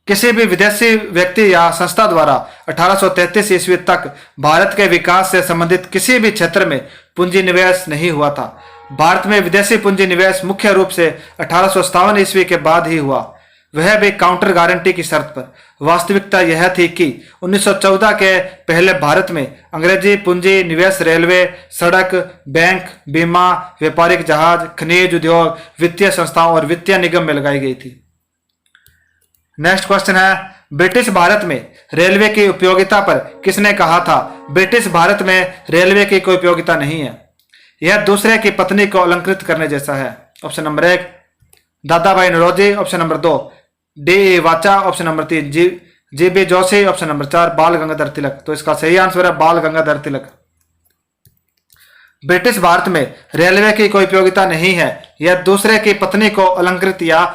किसी भी विदेशी व्यक्ति या संस्था द्वारा 1833 ईस्वी तक भारत के विकास से संबंधित किसी भी क्षेत्र में पूंजी निवेश नहीं हुआ था। भारत में विदेशी पूंजी निवेश मुख्य रूप से 1857 ईस्वी के बाद ही हुआ, वह भी काउंटर गारंटी की शर्त पर। वास्तविकता यह थी कि 1914 के पहले भारत में अंग्रेजी पूंजी निवेश रेलवे, सड़क, बैंक, बीमा, व्यापारिक जहाज, खनिज उद्योग, वित्तीय संस्थाओं और वित्तीय निगम में लगाई गई थी। नेक्स्ट क्वेश्चन है, ब्रिटिश भारत में रेलवे की उपयोगिता पर किसने कहा था? ब्रिटिश भारत में रेलवे की कोई उपयोगिता नहीं है, यह दूसरे की पत्नी को अलंकृत करने जैसा है। ऑप्शन नंबर 1 दादा भाई Naoroji, option number 2 D Wacha, option number 3 G B Joshi, option number 4 Bal Gangadhar तिलक। तो इसका सही आंसर है बाल गंगाधर तिलक। ब्रिटिश भारत में रेलवे की कोई उपयोगिता नहीं है, यह दूसरे की पत्नी को अलंकृत या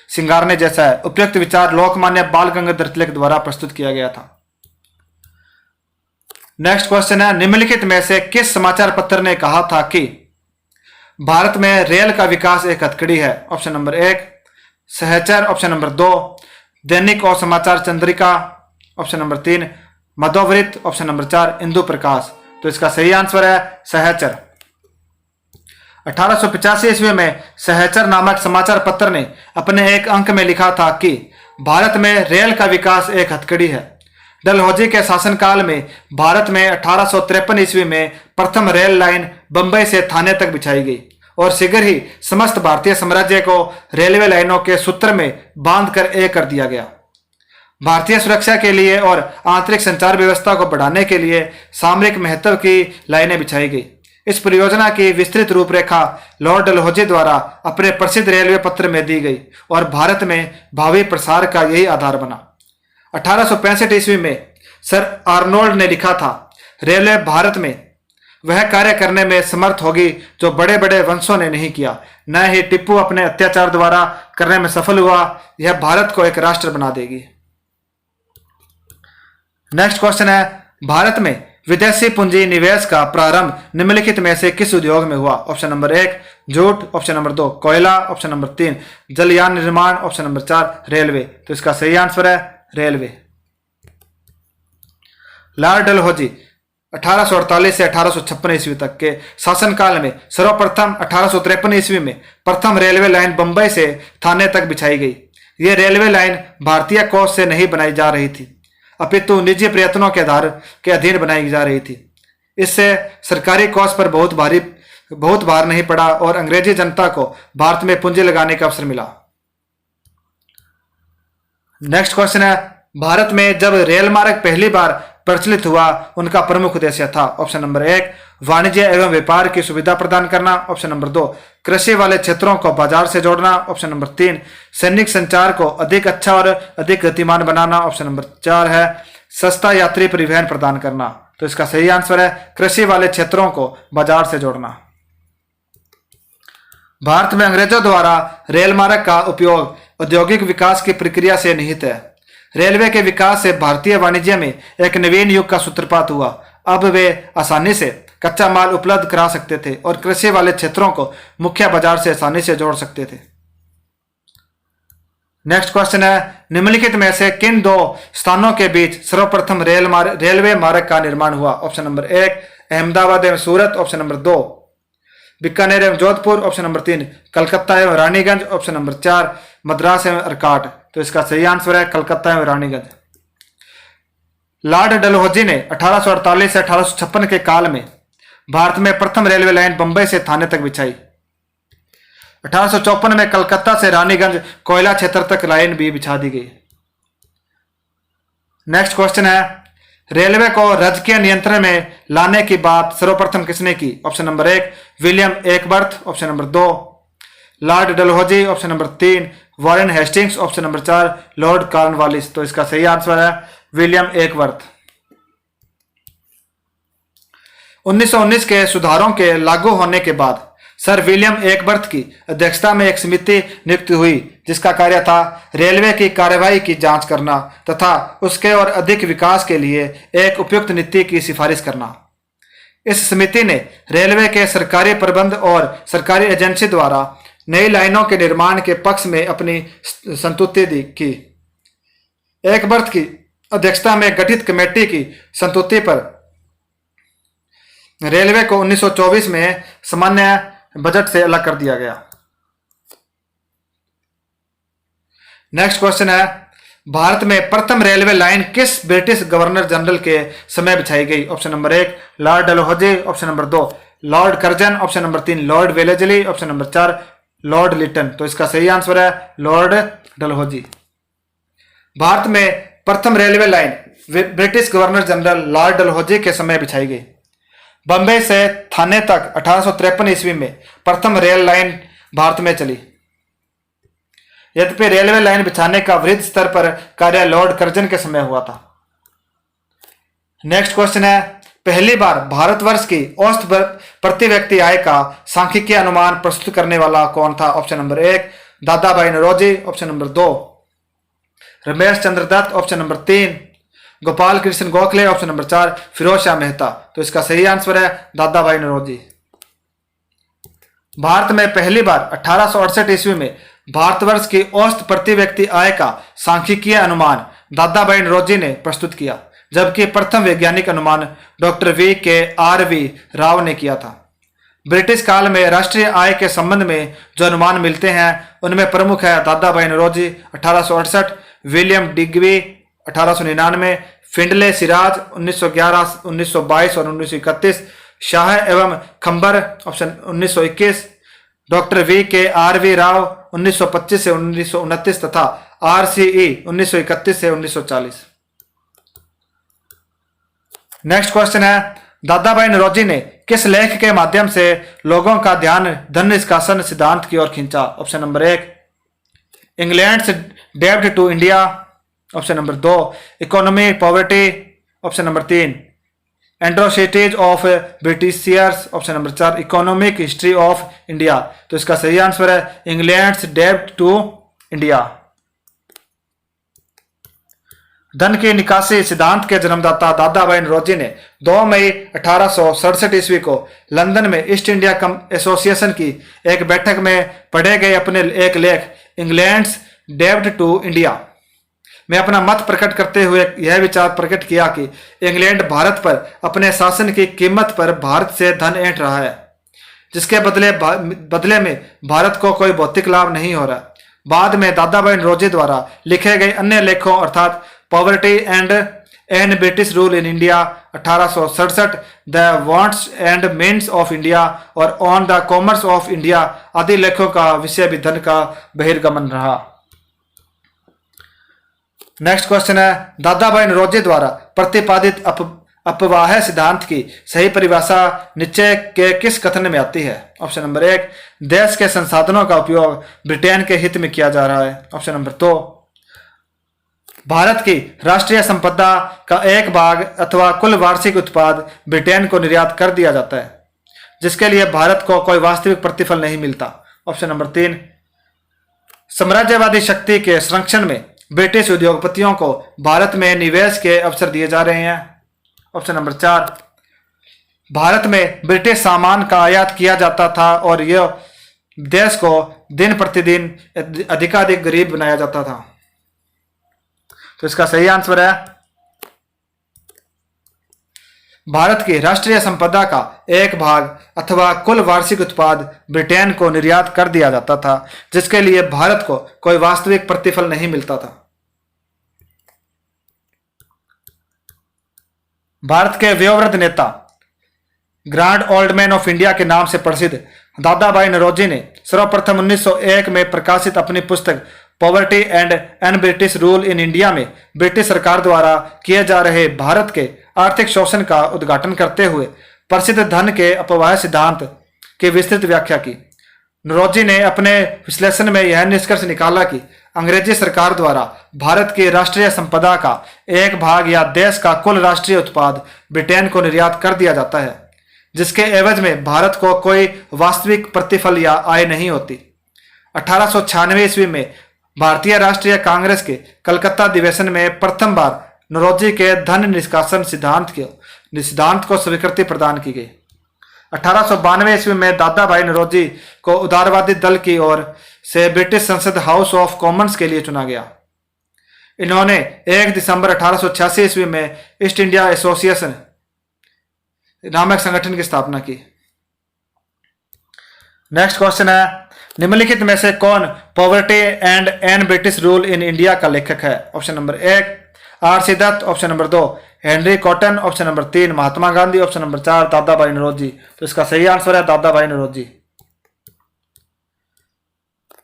सिंगारने जैसा है। उपयुक्त विचार लोकमान्य बाल गंगाधर तिलक द्वारा प्रस्तुत किया गया था। नेक्स्ट क्वेश्चन है, निम्नलिखित में से किस समाचार पत्र ने कहा था कि भारत में रेल का विकास एक हथकड़ी है? Option number 1 Sahachar option number 2, Dainik और Samachar Chandrika option number 3, Madhovritta option number 4, Indu Prakash. तो इसका सही आंसर है सहचर। 1885 ईस्वी में सहचर नामक समाचार पत्र ने अपने एक अंक में लिखा था कि भारत में रेल का विकास एक हथकड़ी है। डलहौजी के शासनकाल में भारत में 1853 ईस्वी में प्रथम रेल लाइन बंबई से थाने तक बिछाई गई और शीघ्र ही समस्त भारतीय साम्राज्य को रेलवे लाइनों के सूत्र में बांधकर एक कर दिया गया। भारतीय सुरक्षा के लिए और आंतरिक संचार व्यवस्था को बढ़ाने के लिए सामरिक महत्व की लाइनें बिछाई गई। इस परियोजना की विस्तृत रूपरेखा लॉर्ड डलहौजी द्वारा अपने प्रसिद्ध रेलवे पत्र में दी गई और भारत में भावी प्रसार का यही आधार बना। 1865 ईस्वी में सर आर्नोल्ड ने लिखा था, रेलवे भारत में वह कार्य करने में समर्थ होगी जो बड़े बड़े वंशों ने नहीं किया, न ही टिप्पू अपने अत्याचार द्वारा करने में सफल हुआ। यह भारत को एक राष्ट्र बना देगी। नेक्स्ट क्वेश्चन है, भारत में विदेशी पूंजी निवेश का प्रारंभ निम्नलिखित में से किस उद्योग में हुआ? Option number 1 jute, option number 2 कोयला, ऑप्शन नंबर 3 जलयान निर्माण, ऑप्शन नंबर 4 रेलवे। तो इसका सही आंसर है रेलवे। लॉर्ड डलहौजी 1848 से 1856 ईस्वी तक के शासनकाल में सर्वप्रथम 1853 ईस्वी में प्रथम रेलवे लाइन बंबई से थाने तक बिछाई गई। यह रेलवे लाइन भारतीय कोष से नहीं बनाई जा रही थी, अपितु निजी प्रयत्नों के आधार के अधीन बनाई जा रही थी। इससे सरकारी कोष पर बहुत भार नहीं पड़ा और अंग्रेजी जनता को भारत में पूंजी लगाने का अवसर मिला। नेक्स्ट क्वेश्चन है, भारत में जब रेल मार्ग पहली बार प्रचलित हुआ उनका प्रमुख उद्देश्य था? ऑप्शन नंबर 1 वाणिज्य एवं व्यापार की सुविधा प्रदान करना, ऑप्शन नंबर 2 कृषि वाले क्षेत्रों को बाजार से जोड़ना, ऑप्शन नंबर 3 सैनिक संचार को अधिक अच्छा और अधिक गतिमान बनाना, ऑप्शन नंबर 4 है सस्ता यात्री परिवहन प्रदान करना। तो इसका सही आंसर है कृषि वाले क्षेत्रों को बाजार से जोड़ना। भारत में अंग्रेजों द्वारा रेल मार्ग का उपयोग औद्योगिक विकास की प्रक्रिया से निहित है। रेलवे के विकास से भारतीय वाणिज्य में एक नवीन युग का सूत्रपात हुआ। अब वे आसानी से कच्चा माल उपलब्ध करा सकते थे और कृषि वाले क्षेत्रों को मुख्य बाजार से आसानी से जोड़ सकते थे। नेक्स्ट क्वेश्चन है, निम्नलिखित में से किन दो स्थानों के बीच सर्वप्रथम रेलवे मार्ग का निर्माण हुआ? ऑप्शन नंबर 1 अहमदाबाद एवं सूरत, ऑप्शन नंबर 2 बीकानेर एवं जोधपुर, ऑप्शन नंबर 3 कलकत्ता एवं रानीगंज, ऑप्शन नंबर 4 मद्रास एवं अर्काट। तो इसका सही आंसर है कलकत्ता एवं रानीगंज। लॉर्ड डलहौजी ने 1848 से 1856 के काल में भारत में प्रथम रेलवे लाइन बंबई से थाने तक बिछाई। 1854 में कलकत्ता से रानीगंज कोयला क्षेत्र तक लाइन भी बिछा दी गई। नेक्स्ट क्वेश्चन है, रेलवे को राजकीय नियंत्रण में लाने की बात सर्वप्रथम किसने की? Option number 1 William Acworth, option number 2 Lord Dalhousie, option number 3 Warren Hastings, option number 4 Lord Cornwallis. तो इसका सही आंसर है विलियम एकवर्थ। 1919 के सुधारों के लागू होने के बाद सर विलियम एकवर्थ की अध्यक्षता में एक समिति नियुक्त हुई जिसका कार्य था रेलवे की कार्यवाही की जांच करना तथा उसके और अधिक विकास के लिए एक उपयुक्त नीति की सिफारिश करना। इस समिति ने रेलवे के सरकारी प्रबंध और सरकारी एजेंसी द्वारा नई लाइनों के निर्माण के पक्ष में अपनी संतुष्टि दी की। एकवर्थ की अध्यक्षता में गठित कमेटी की संतुष्टि पर रेलवे को 1924 में सामान्य बजट से अलग कर दिया गया। नेक्स्ट क्वेश्चन है, भारत में प्रथम रेलवे लाइन किस ब्रिटिश गवर्नर जनरल के समय बिछाई गई? Option number 1 lord Dalhousie, option number 2 lord Curzon, option number 3 lord Wellesley, option number 4 lord Lytton. तो इसका सही आंसर है लॉर्ड डलहौजी। भारत में प्रथम railway line British governor general Lord Dalhousie के समय बिछाई गई। बंबई से थाने तक 1853 ईस्वी में प्रथम रेल लाइन भारत में चली। यद्यपि रेलवे लाइन बिछाने का वृहद स्तर पर कार्य लॉर्ड कर्जन के समय हुआ था। नेक्स्ट क्वेश्चन है, पहली बार भारतवर्ष की औसत प्रति व्यक्ति आय का सांख्यिकीय अनुमान प्रस्तुत करने वाला कौन था? ऑप्शन नंबर 1 दादा भाई Naoroji, option number 2 Ramesh Chandra Dutt, option number 3 Gopal Krishna Gokhale, option number 4 Firoz Shah Mehta. तो इसका सही आंसर है दादा भाई नौरोजी। भारत में पहली बार 1868 ईस्वी में भारतवर्ष की औसत प्रति व्यक्ति आय का सांख्यिकीय अनुमान दादाभाई नौरोजी ने प्रस्तुत किया, जबकि प्रथम वैज्ञानिक अनुमान डॉक्टर V.K.R.V. राव ने किया था। ब्रिटिश काल में राष्ट्रीय आय के संबंध में जो अनुमान मिलते हैं उनमें प्रमुख है Dadabhai Naoroji 1868, William Digby 1899, Findlay Shirras 1911, 1922 और 1931, शाह एवं खंबर ऑप्शन 1921, डॉक्टर V.K.R.V. राव 1925 से 1929 तथा RCE 1931 से 1940। नेक्स्ट क्वेश्चन है, दादाभाई नौरोजी ने किस लेख के माध्यम से लोगों का ध्यान धन निष्कासन सिद्धांत की ओर खींचा? ऑप्शन नंबर 1 इंग्लैंड्स डेब्ट to India, option number 2 economy poverty, option number 3 atrocities of Britishers, option number 4 economic history of India. तो इसका सही आंसर है इंग्लैंड्स डेब्ट टू इंडिया। धन की निकासी सिद्धांत के जन्मदाता दादाभाई नौरोजी ने 2 मई 1867 ईस्वी को लंदन में ईस्ट इंडिया एसोसिएशन की एक बैठक में पढ़े गए अपने एक लेख इंग्लैंड्स डेब्ट टू इंडिया में अपना मत प्रकट करते हुए यह विचार प्रकट किया कि इंग्लैंड भारत पर अपने शासन की कीमत पर भारत से धन ऐंठ रहा है, जिसके बदले में भारत को कोई भौतिक लाभ नहीं हो रहा। बाद में दादाभाई नौरोजी द्वारा लिखे गए अन्य लेखों अर्थात poverty and N British rule in India 1867, the wants and means of India और on the commerce of India आदि लेखों का विषय भी धन का बहिर्गमन रहा। नेक्स्ट क्वेश्चन है, दादाभाई नौरोजी द्वारा प्रतिपादित अपवाह सिद्धांत की सही परिभाषा नीचे के किस कथन में आती है? ऑप्शन नंबर 1 देश के संसाधनों का उपयोग ब्रिटेन के हित में किया जा रहा है, ऑप्शन नंबर 2 भारत की राष्ट्रीय संपदा का एक भाग अथवा कुल वार्षिक उत्पाद ब्रिटेन को निर्यात कर दिया जाता है, जिसके लिए भारत को कोई वास्तविक प्रतिफल नहीं मिलता, ऑप्शन नंबर 3 साम्राज्यवादी शक्ति के संरक्षण में ब्रिटिश उद्योगपतियों को भारत में निवेश के अवसर दिए जा रहे हैं, ऑप्शन नंबर 4 भारत में ब्रिटिश सामान का आयात किया जाता था और यह देश को दिन प्रतिदिन अधिकाधिक गरीब बनाया जाता था। तो इसका सही आंसर है भारत की राष्ट्रीय संपदा का एक भाग अथवा कुल वार्षिक उत्पाद ब्रिटेन को निर्यात कर दिया जाता था, जिसके लिए भारत को कोई वास्तविक प्रतिफल नहीं मिलता था। भारत के वयोवृद्ध नेता grand old man of India के नाम से प्रसिद्ध दादाभाई नौरोजी ने सर्वप्रथम 1901 में प्रकाशित अपनी पुस्तक poverty and N British rule in India में ब्रिटिश सरकार द्वारा किए जा रहे भारत के आर्थिक शोषण का उद्घाटन करते हुए प्रसिद्ध धन के अपवाह सिद्धांत की विस्तृत व्याख्या की। नौरोजी ने अपने विश्लेषण में यह निष्कर्ष निकाला कि अंग्रेजी सरकार द्वारा भारत की राष्ट्रीय संपदा का एक भाग या देश का कुल राष्ट्रीय उत्पाद ब्रिटेन को निर्यात कर दिया जाता है, जिसके एवज में भारत को कोई वास्तविक प्रतिफल या आय नहीं होती। 1896 ईस्वी में भारतीय राष्ट्रीय कांग्रेस के कलकत्ता अधिवेशन में प्रथम बार नौरोजी के धन निष्कासन सिद्धांत को स्वीकृति प्रदान की गई। 1892 ईस्वी में दादाभाई नौरोजी को उदारवादी दल की ओर से ब्रिटिश संसद हाउस ऑफ कॉमन्स के लिए चुना गया। इन्होंने 1 दिसंबर 1886 ईस्वी में ईस्ट इंडिया एसोसिएशन नामक संगठन की स्थापना की। नेक्स्ट क्वेश्चन है, निम्नलिखित में से कौन poverty and N British rule in India का लेखक है? Option number 1 R.C. Dutt, option number 2 Henry Cotton, option number 3 Mahatma Gandhi, option number 4 Dadabhai Naoroji. तो इसका सही आंसर है दादाभाई नौरोजी।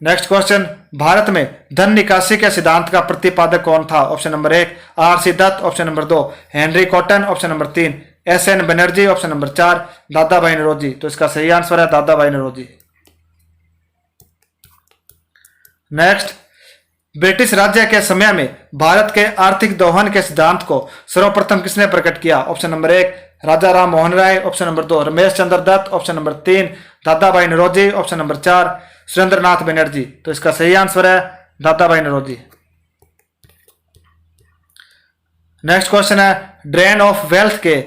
नेक्स्ट क्वेश्चन, भारत में धन निकासी के सिद्धांत का प्रतिपादक कौन था? Option number 1 R.C. Dutt, option number 2 Henry Cotton, option number 3 S.N. Banerjee, option number 4 Dadabhai Naoroji. तो इसका सही आंसर है दादाभाई नौरोजी। नेक्स्ट, ब्रिटिश राज्य के समय में भारत के आर्थिक दोहन के सिद्धांत को सर्वप्रथम किसने प्रकट किया? Option number 1 Raja Ram Mohan Roy, option number 2 Ramesh Chandra Dutt, option number 3 Dadabhai Naoroji, option number 4 Surendranath Banerjee. तो इसका सही आंसर है दादाभाई नौरोजी। नेक्स्ट क्वेश्चन है, ड्रेन ऑफ वेल्थ के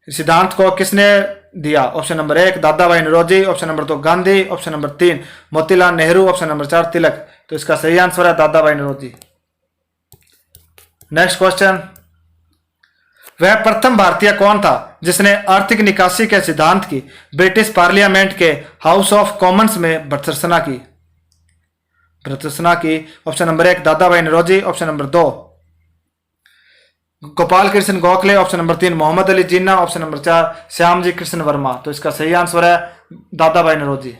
सिद्धांत को किसने दिया? ऑप्शन नंबर 1 दादा भाई Naoroji, option number 2 Gandhi, option number 3 Motilal Nehru, option number 4 Tilak. तो इसका सही आंसर है दादा भाई नौरोजी। नेक्स्ट क्वेश्चन, वह प्रथम भारतीय कौन था जिसने आर्थिक निकासी के सिद्धांत की ब्रिटिश पार्लियामेंट के हाउस ऑफ कॉमन्स में भर्त्सना की? ऑप्शन नंबर 1 दादा भाई Naoroji, option number 2 Gopal Krishna Gokhale, option number 3 Mohammad Ali Jinnah, option number 4 Shyamji Krishna Varma. तो इसका सही आंसर है दादा भाई नौरोजी।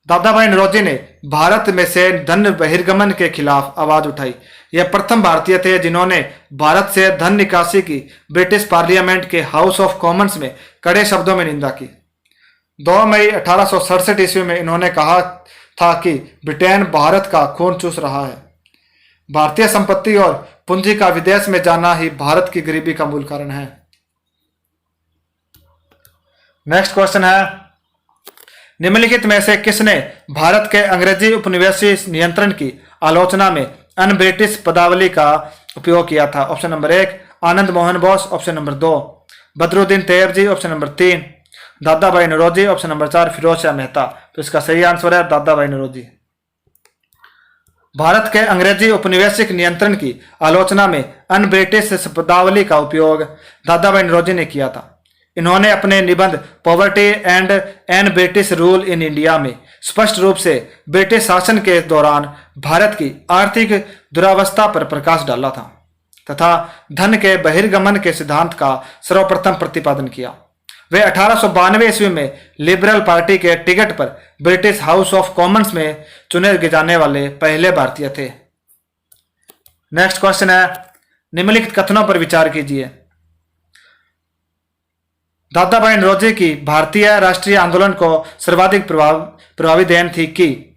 दादा भाई नौरोजी ने भारत में से धन बहिर्गमन के खिलाफ आवाज उठाई। यह प्रथम भारतीय थे जिन्होंने भारत से धन निकासी की ब्रिटिश पार्लियामेंट के हाउस ऑफ कॉमन्स में कड़े शब्दों में निंदा की। 2 मई 1867 ईस्वी में इन्होंने कहा था कि ब्रिटेन भारत का खून चूस रहा है। भारतीय संपत्ति और पूंजी का विदेश में जाना ही भारत की गरीबी का मूल कारण है। नेक्स्ट क्वेश्चन है, निम्नलिखित में से किसने भारत के अंग्रेजी उपनिवेशी नियंत्रण की आलोचना में अन ब्रिटिश पदावली का उपयोग किया था? Option number 1 Anand Mohan Bose, option number 2 Badruddin Tyabji, option number 3 Dada भाई नौरोजी, ऑप्शन नंबर 4 फिरोज शाह मेहता। तो इसका सही आंसर है दादा भाई नौरोजी। भारत के अंग्रेजी उपनिवेशिक नियंत्रण की आलोचना में अन ब्रिटिश पदावली का उपयोग दादा भाई नौरोजी ने किया था। इन्होंने अपने निबंध poverty and N British rule in India में स्पष्ट रूप से ब्रिटिश शासन के दौरान भारत की आर्थिक दुरावस्था पर प्रकाश डाला था तथा धन के बहिर्गमन के सिद्धांत का सर्वप्रथम प्रतिपादन किया। वे 1892 ईस्वी में लिबरल पार्टी के टिकट पर ब्रिटिश हाउस ऑफ कॉमन्स में चुने जाने वाले पहले भारतीय थे। नेक्स्ट क्वेश्चन है, निम्नलिखित कथनों पर विचार कीजिए। दादा भाई नौरोजी की भारतीय राष्ट्रीय आंदोलन को सर्वाधिक प्रभावी देन थी कि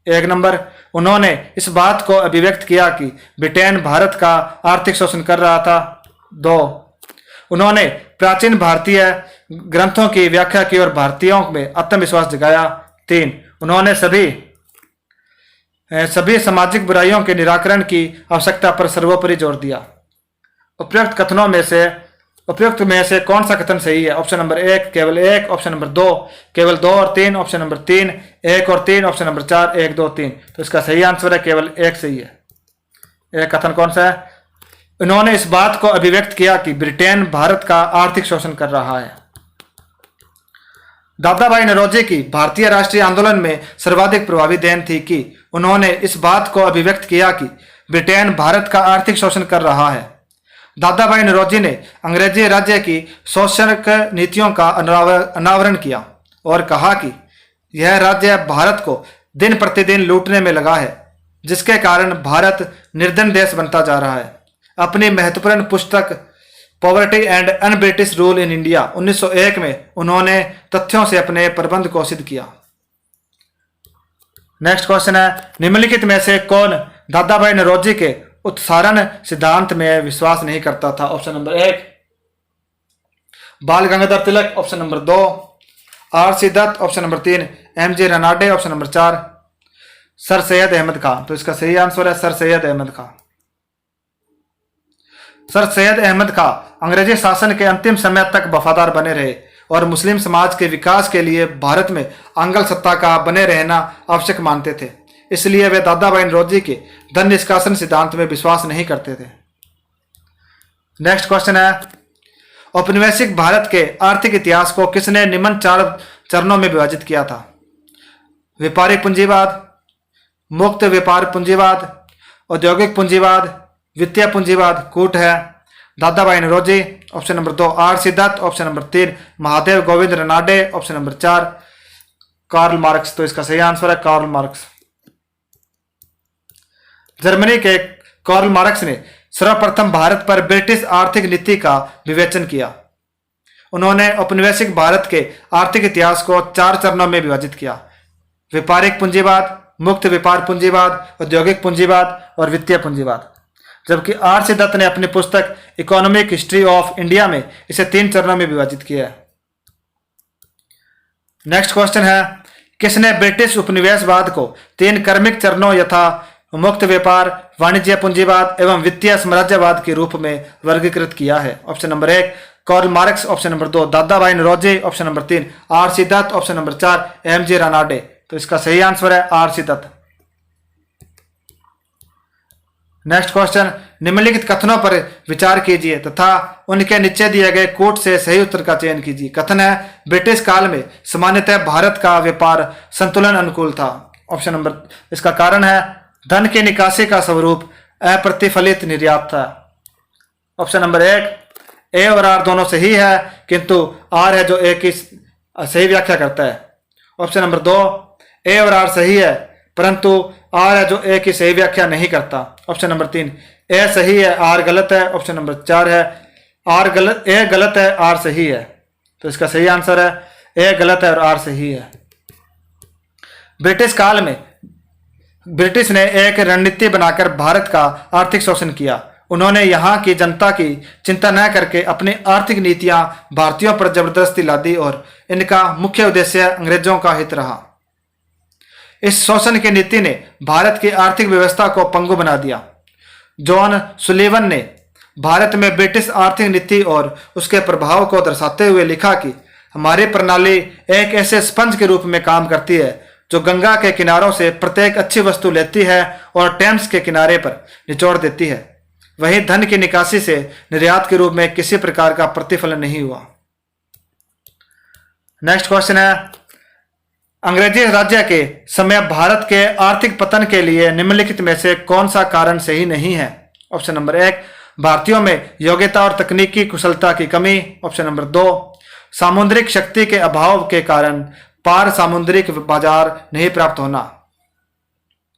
1 नंबर, उन्होंने इस बात को अभिव्यक्त किया कि ब्रिटेन भारत का आर्थिक शोषण कर रहा था। 2, उन्होंने प्राचीन भारतीय ग्रंथों की व्याख्या की और भारतीयों में आत्मविश्वास जगाया। 3, उन्होंने सभी सामाजिक बुराइयों के निराकरण की आवश्यकता पर सर्वोपरि जोर दिया। उपयुक्त में से कौन सा कथन सही है? ऑप्शन नंबर 1 केवल 1, ऑप्शन नंबर 2 केवल 2 और 3, ऑप्शन नंबर 3 1 और 3, ऑप्शन नंबर 4 1 2 3। तो इसका सही आंसर है केवल 1 सही है। एक कथन कौन सा है? उन्होंने इस बात को अभिव्यक्त किया कि ब्रिटेन भारत का आर्थिक शोषण कर रहा है। दादा भाई नौरोजी की भारतीय राष्ट्रीय आंदोलन में सर्वाधिक प्रभावी देन थी कि उन्होंने इस बात को अभिव्यक्त किया कि ब्रिटेन भारत का आर्थिक शोषण कर रहा है। दादा भाई नौरोजी ने अंग्रेजी राज्य की शोषक नीतियों का अनावरण किया और कहा कि यह राज्य भारत को दिन प्रतिदिन लूटने में लगा है, जिसके कारण भारत निर्धन देश बनता जा रहा है। अपनी महत्वपूर्ण पुस्तक poverty and un British rule in India 1901 में उन्होंने तथ्यों से अपने प्रबंध को सिद्ध किया। नेक्स्ट क्वेश्चन है, निम्नलिखित में से कौन दादा भाई नौरोजी के उत्सारण सिद्धांत में विश्वास नहीं करता था? Option number 1 Bal Gangadhar Tilak, option number 2 RC. Dutt, option number 3 MG. Ranade, option number 4 Sir Syed Ahmad Khan. तो इसका सही आंसर है सर सैयद अहमद खां। सर सैयद अहमद खां अंग्रेजी शासन के अंतिम समय तक वफादार बने रहे और मुस्लिम समाज के विकास के लिए भारत में आंग्ल सत्ता का बने रहना आवश्यक मानते थे। इसलिए वे दादा भाई नौरोजी के धन निष्कासन सिद्धांत में विश्वास नहीं करते थे। नेक्स्ट क्वेश्चन है, औपनिवेशिक भारत के आर्थिक इतिहास को किसने निम्न 4 चरणों में विभाजित किया था? व्यापारिक पूंजीवाद, मुक्त व्यापार पूंजीवाद, औद्योगिक पूंजीवाद, वित्तीय पूंजीवाद कूट है। दादा भाई Naoroji, option number 2 RC. Dutt, option number 3 Mahadev Govind Ranade, option number 4 Karl Marx. तो इसका सही आंसर है कार्ल मार्क्स। जर्मनी के कार्ल मार्क्स ने सर्वप्रथम भारत पर ब्रिटिश आर्थिक नीति का विवेचन किया। उन्होंने औपनिवेशिक भारत के आर्थिक इतिहास को 4 चरणों में विभाजित किया: व्यापारिक पूंजीवाद, मुक्त व्यापार पूंजीवाद, औद्योगिक पूंजीवाद और वित्तीय पूंजीवाद। जबकि आर.सी. दत्त ने अपनी पुस्तक इकोनॉमिक हिस्ट्री ऑफ इंडिया में इसे 3 चरणों में विभाजित किया है। नेक्स्ट क्वेश्चन है, किसने ब्रिटिश उपनिवेशवाद को 3 क्रमिक चरणों यथा मुक्त व्यापार, वाणिज्य पूंजीवाद एवं वित्तीय साम्राज्यवाद के रूप में वर्गीकृत किया है? Option number 1 Karl Marx option number 2, दादा भाई Naoroji option number 3, R C Dutt option number 4, M G Ranade. तो इसका सही आंसर है R C Dutt. Next question, निम्नलिखित कथनों पर विचार कीजिए तथा उनके नीचे दिए गए कोट से सही उत्तर का चयन कीजिए। कथन है, ब्रिटिश काल में सामान्यतः भारत का व्यापार संतुलन अनुकूल था। ऑप्शन नंबर, इसका कारण है धन की निकासी का स्वरूप अप्रतिफलित निर्यात था। ऑप्शन नंबर 1, ए और आर दोनों सही है किंतु आर है जो ए की सही व्याख्या करता है। ऑप्शन नंबर 2, ए और आर सही है परंतु आर है जो ए की सही व्याख्या नहीं करता। ऑप्शन नंबर 3, ए सही है आर गलत है। ऑप्शन नंबर 4 है ए गलत है आर सही है। तो इसका सही आंसर है ए गलत है और आर सही है। ब्रिटिश काल में ब्रिटिश ने एक रणनीति बनाकर भारत का आर्थिक शोषण किया। उन्होंने यहाँ की जनता की चिंता न करके अपनी आर्थिक नीतियां भारतीयों पर जबरदस्ती लादी और इनका मुख्य उद्देश्य अंग्रेजों का हित रहा। इस शोषण की नीति ने भारत की आर्थिक व्यवस्था को पंगु बना दिया। जॉन सुलीवन ने भारत में ब्रिटिश आर्थिक नीति और उसके प्रभाव को दर्शाते हुए लिखा कि हमारी प्रणाली एक ऐसे स्पंज के रूप में काम करती है जो गंगा के किनारों से प्रत्येक अच्छी वस्तु लेती है और टेम्स के किनारे पर निचोड़ देती है। वहीं धन की निकासी से निर्यात के रूप में किसी प्रकार का प्रतिफलन नहीं हुआ। नेक्स्ट क्वेश्चन है, अंग्रेजी राज्य के समय भारत के आर्थिक पतन के लिए निम्नलिखित में से कौन सा कारण सही नहीं है। ऑप्शन नंबर 1, भारतीयों में योग्यता और तकनीकी कुशलता की कमी। ऑप्शन नंबर 2, सामुद्रिक शक्ति के अभाव के कारण पार सामुद्रिक बाजार नहीं प्राप्त होना।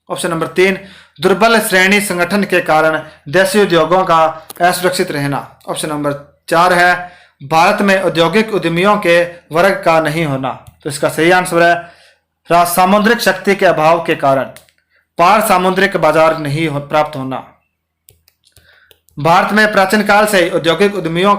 ऑप्शन नंबर 3, दुर्बल श्रेणी संगठन के कारण देशी उद्योगों का असुरक्षित रहना। ऑप्शन नंबर 4 है भारत में औद्योगिक उद्यमियों के वर्ग का नहीं होना। तो इसका सही आंसर है सामुद्रिक शक्ति के अभाव के कारण पार सामुद्रिक बाजार नहीं प्राप्त होना। भारत में प्राचीन काल से औद्योगिक उद्यमियों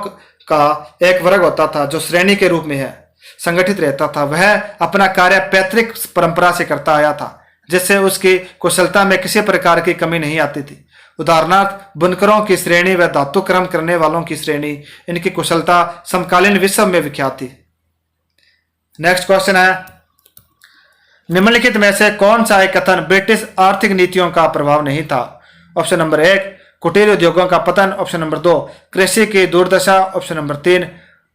का एक वर्ग होता था जो श्रेणी के रूप में है संगठित रहता था। वह अपना कार्य पैतृक परंपरा से करता आया था जिससे उसकी कुशलता में किसी प्रकार की कमी नहीं आती थी। उदाहरणार्थ बुनकरों की श्रेणी व धातु कर्म करने वालों की श्रेणी, इनकी कुशलता समकालीन विश्व में विख्यात थी। नेक्स्ट क्वेश्चन है, निम्नलिखित में से कौन सा एक कथन ब्रिटिश आर्थिक नीतियों का प्रभाव नहीं था। ऑप्शन नंबर 1, कुटीर उद्योगों का पतन। ऑप्शन नंबर 2, कृषि की दुर्दशा। ऑप्शन नंबर 3,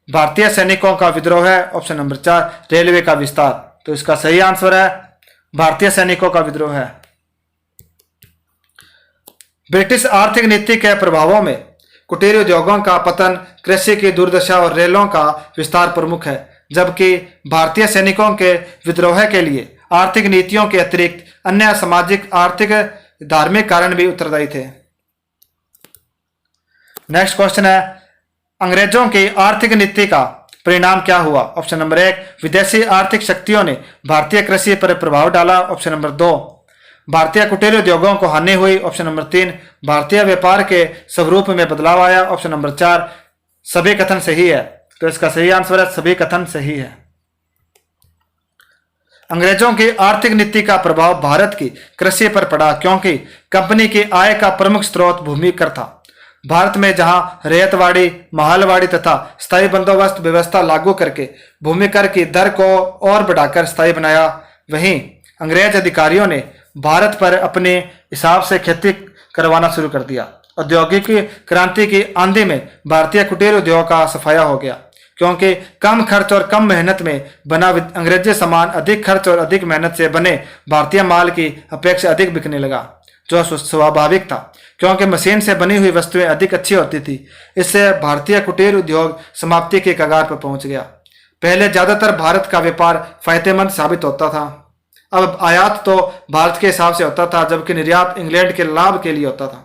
भारतीय सैनिकों का विद्रोह है। ऑप्शन नंबर 4, रेलवे का विस्तार। तो इसका सही आंसर है भारतीय सैनिकों का विद्रोह है। ब्रिटिश आर्थिक नीति के प्रभावों में कुटीर उद्योगों का पतन, कृषि की दुर्दशा और रेलों का विस्तार प्रमुख है, जबकि भारतीय सैनिकों के विद्रोह के लिए आर्थिक नीतियों के अतिरिक्त अन्य सामाजिक, आर्थिक, धार्मिक कारण भी उत्तरदायी थे। नेक्स्ट क्वेश्चन है, अंग्रेजों की आर्थिक नीति का परिणाम क्या हुआ। ऑप्शन नंबर 1, विदेशी आर्थिक शक्तियों ने भारतीय कृषि पर प्रभाव डाला। ऑप्शन नंबर 2, भारतीय कुटीर उद्योगों को हानि हुई। ऑप्शन नंबर 3, भारतीय व्यापार के स्वरूप में बदलाव आया। ऑप्शन नंबर 4, सभी कथन सही है। तो इसका सही आंसर है सभी कथन सही है। अंग्रेजों की आर्थिक नीति का प्रभाव भारत की कृषि पर पड़ा क्योंकि कंपनी की आय का प्रमुख स्रोत भूमि कर था। भारत में जहां रेतवाड़ी, महलवाड़ी तथा स्थायी बंदोबस्त व्यवस्था लागू करके भूमि कर की दर को और बढ़ाकर स्थायी बनाया, वहीं अंग्रेज अधिकारियों ने भारत पर अपने हिसाब से खेती करवाना शुरू कर दिया। औद्योगिक क्रांति की आंधी में भारतीय कुटीर उद्योग का सफाया हो गया क्योंकि कम खर्च और कम मेहनत में बना अंग्रेजी सामान अधिक खर्च और अधिक मेहनत से बने भारतीय माल की अपेक्षा अधिक बिकने लगा, जो स्वाभाविक था क्योंकि मशीन से बनी हुई वस्तुएं अधिक अच्छी होती थी। इससे भारतीय कुटीर उद्योग समाप्ति के कगार पर पहुंच गया। पहले ज्यादातर भारत का व्यापार फायदेमंद साबित होता था। अब आयात तो भारत के हिसाब से होता था जबकि निर्यात इंग्लैंड के लाभ के लिए होता था।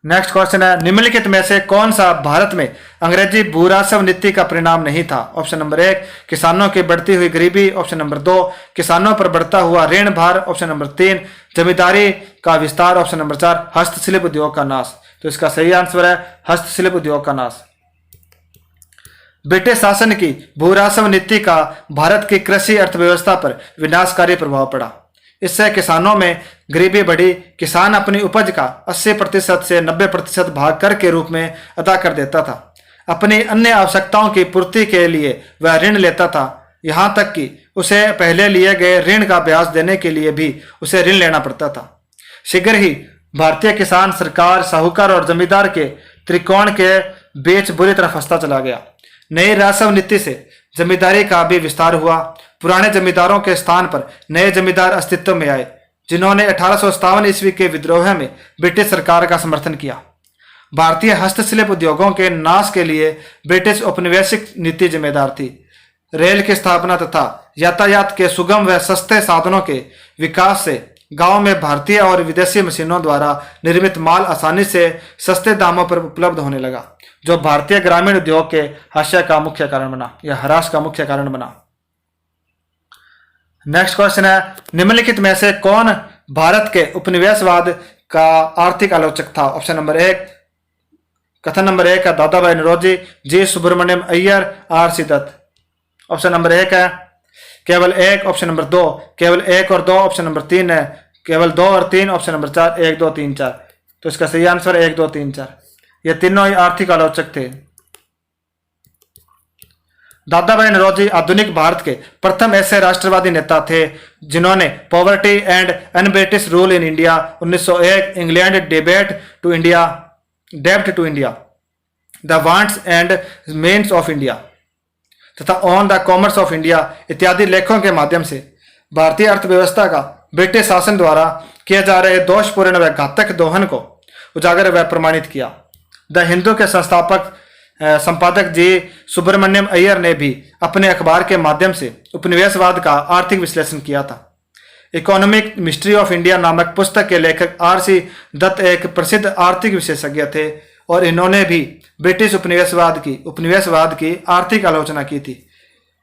नेक्स्ट क्वेश्चन है, निम्नलिखित में से कौन सा भारत में अंग्रेजी भूरासव नीति का परिणाम नहीं था। ऑप्शन नंबर 1, किसानों की बढ़ती हुई गरीबी। ऑप्शन नंबर 2, किसानों पर बढ़ता हुआ ऋण भार। ऑप्शन नंबर 3, जमींदारी का विस्तार। ऑप्शन नंबर 4, हस्तशिल्प उद्योग का नाश। तो इसका सही आंसर है हस्तशिल्प उद्योग का नाश। ब्रिटिश शासन की भूरासव नीति का भारत की कृषि अर्थव्यवस्था पर विनाशकारी प्रभाव पड़ा इससे किसानों में गरीबी बढ़ी। किसान अपनी उपज का 80% से 90% भाग कर के रूप में अदा कर देता था। अपनी अन्य आवश्यकताओं की पूर्ति के लिए वह ऋण लेता था, यहाँ तक कि उसे पहले लिए गए ऋण का ब्याज देने के लिए भी उसे ऋण लेना पड़ता था। शीघ्र ही भारतीय किसान सरकार, साहूकार और जमींदार के त्रिकोण के बीच बुरी तरह फंसता चला गया। नई राजस्व नीति से जमींदारी का भी विस्तार हुआ। पुराने जमींदारों के स्थान पर नए जमींदार अस्तित्व में आए, जिन्होंने 1857 ईस्वी के विद्रोह में ब्रिटिश सरकार का समर्थन किया। भारतीय हस्तशिल्प उद्योगों के नाश के लिए ब्रिटिश औपनिवेशिक नीति जिम्मेदार थी। रेल की स्थापना तथा यातायात के सुगम व सस्ते साधनों के विकास से गांव में भारतीय और विदेशी मशीनों द्वारा निर्मित माल आसानी से सस्ते दामों पर उपलब्ध होने लगा, जो भारतीय ग्रामीण उद्योग के हाशिया का मुख्य कारण बना या ह्रास का मुख्य कारण बना। नेक्स्ट क्वेश्चन है, निम्नलिखित में से कौन भारत के उपनिवेशवाद का आर्थिक आलोचक था? ऑप्शन नंबर 1, कथन नंबर 1 है दादा भाई Naoroji, G Subramaniam Iyer, R C Dutt. Option number 1 है केवल 1, ऑप्शन नंबर 2 केवल 1 और 2, ऑप्शन नंबर 3 है केवल 2 और 3, ऑप्शन नंबर 4 1 2 3 4। तो इसका सही आंसर 1 2 3 4। ये तीनों ही आर्थिक आलोचक थे। दादा भाई नौरोजी आधुनिक भारत के प्रथम ऐसे राष्ट्रवादी नेता थे जिन्होंने poverty and un British rule in India 1901, England डेब्ट to India, the wants and means of India तथा on the commerce of India इत्यादि लेखों के माध्यम से भारतीय अर्थव्यवस्था का ब्रिटिश शासन द्वारा किए जा रहे दोषपूर्ण व घातक दोहन को उजागर व प्रमाणित किया। द हिंदू के संपादक जी सुब्रमण्यम अय्यर ने भी अपने अखबार के माध्यम से उपनिवेशवाद का आर्थिक विश्लेषण किया था। इकोनॉमिक मिस्ट्री ऑफ इंडिया नामक पुस्तक के लेखक आर सी दत्त एक प्रसिद्ध आर्थिक विशेषज्ञ थे और इन्होंने भी ब्रिटिश उपनिवेशवाद की आर्थिक आलोचना की थी।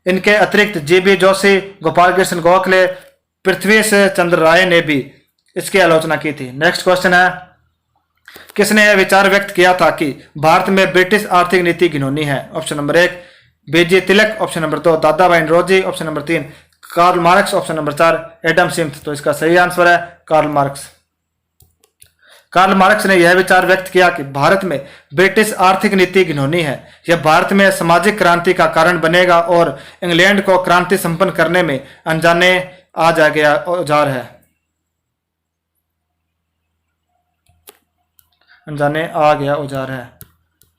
इनके अतिरिक्त जी.बी. जोशी, गोपाल कृष्ण गोखले, पृथ्वी चंद्र राय ने भी इसकी आलोचना की थी। नेक्स्ट क्वेश्चन है, किसने यह विचार व्यक्त किया था कि भारत में ब्रिटिश आर्थिक नीति घिनौनी है? Option number 1 BG. Tilak, option number 2 दादा भाई Naoroji, option number 3 Karl Marx, option number 4 Adam Smith. तो इसका सही आंसर है कार्ल मार्क्स। कार्ल मार्क्स ने यह विचार व्यक्त किया कि भारत में ब्रिटिश आर्थिक नीति घिनौनी है, यह भारत में सामाजिक क्रांति का कारण बनेगा और इंग्लैंड को क्रांति संपन्न करने में अनजाने आ गया औजार है।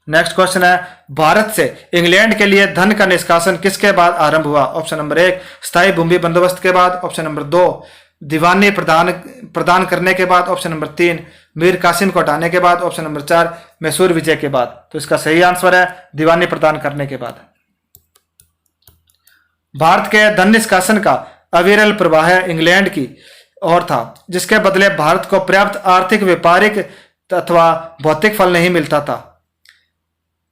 नेक्स्ट क्वेश्चन है, भारत से इंग्लैंड के लिए धन का निष्कासन किसके बाद आरंभ हुआ? ऑप्शन नंबर 1 स्थायी भूमि बंदोबस्त के बाद, ऑप्शन नंबर 2 दीवानी प्रदान करने के बाद, ऑप्शन नंबर 3 मीर कासिम को हटाने के बाद, ऑप्शन नंबर 4 मैसूर विजय के बाद। तो इसका सही आंसर है दीवानी प्रदान करने के बाद। भारत के धन निष्कासन का अविरल प्रवाह इंग्लैंड की ओर था, जिसके बदले भारत को पर्याप्त आर्थिक, व्यापारिक अथवा भौतिक फल नहीं मिलता था।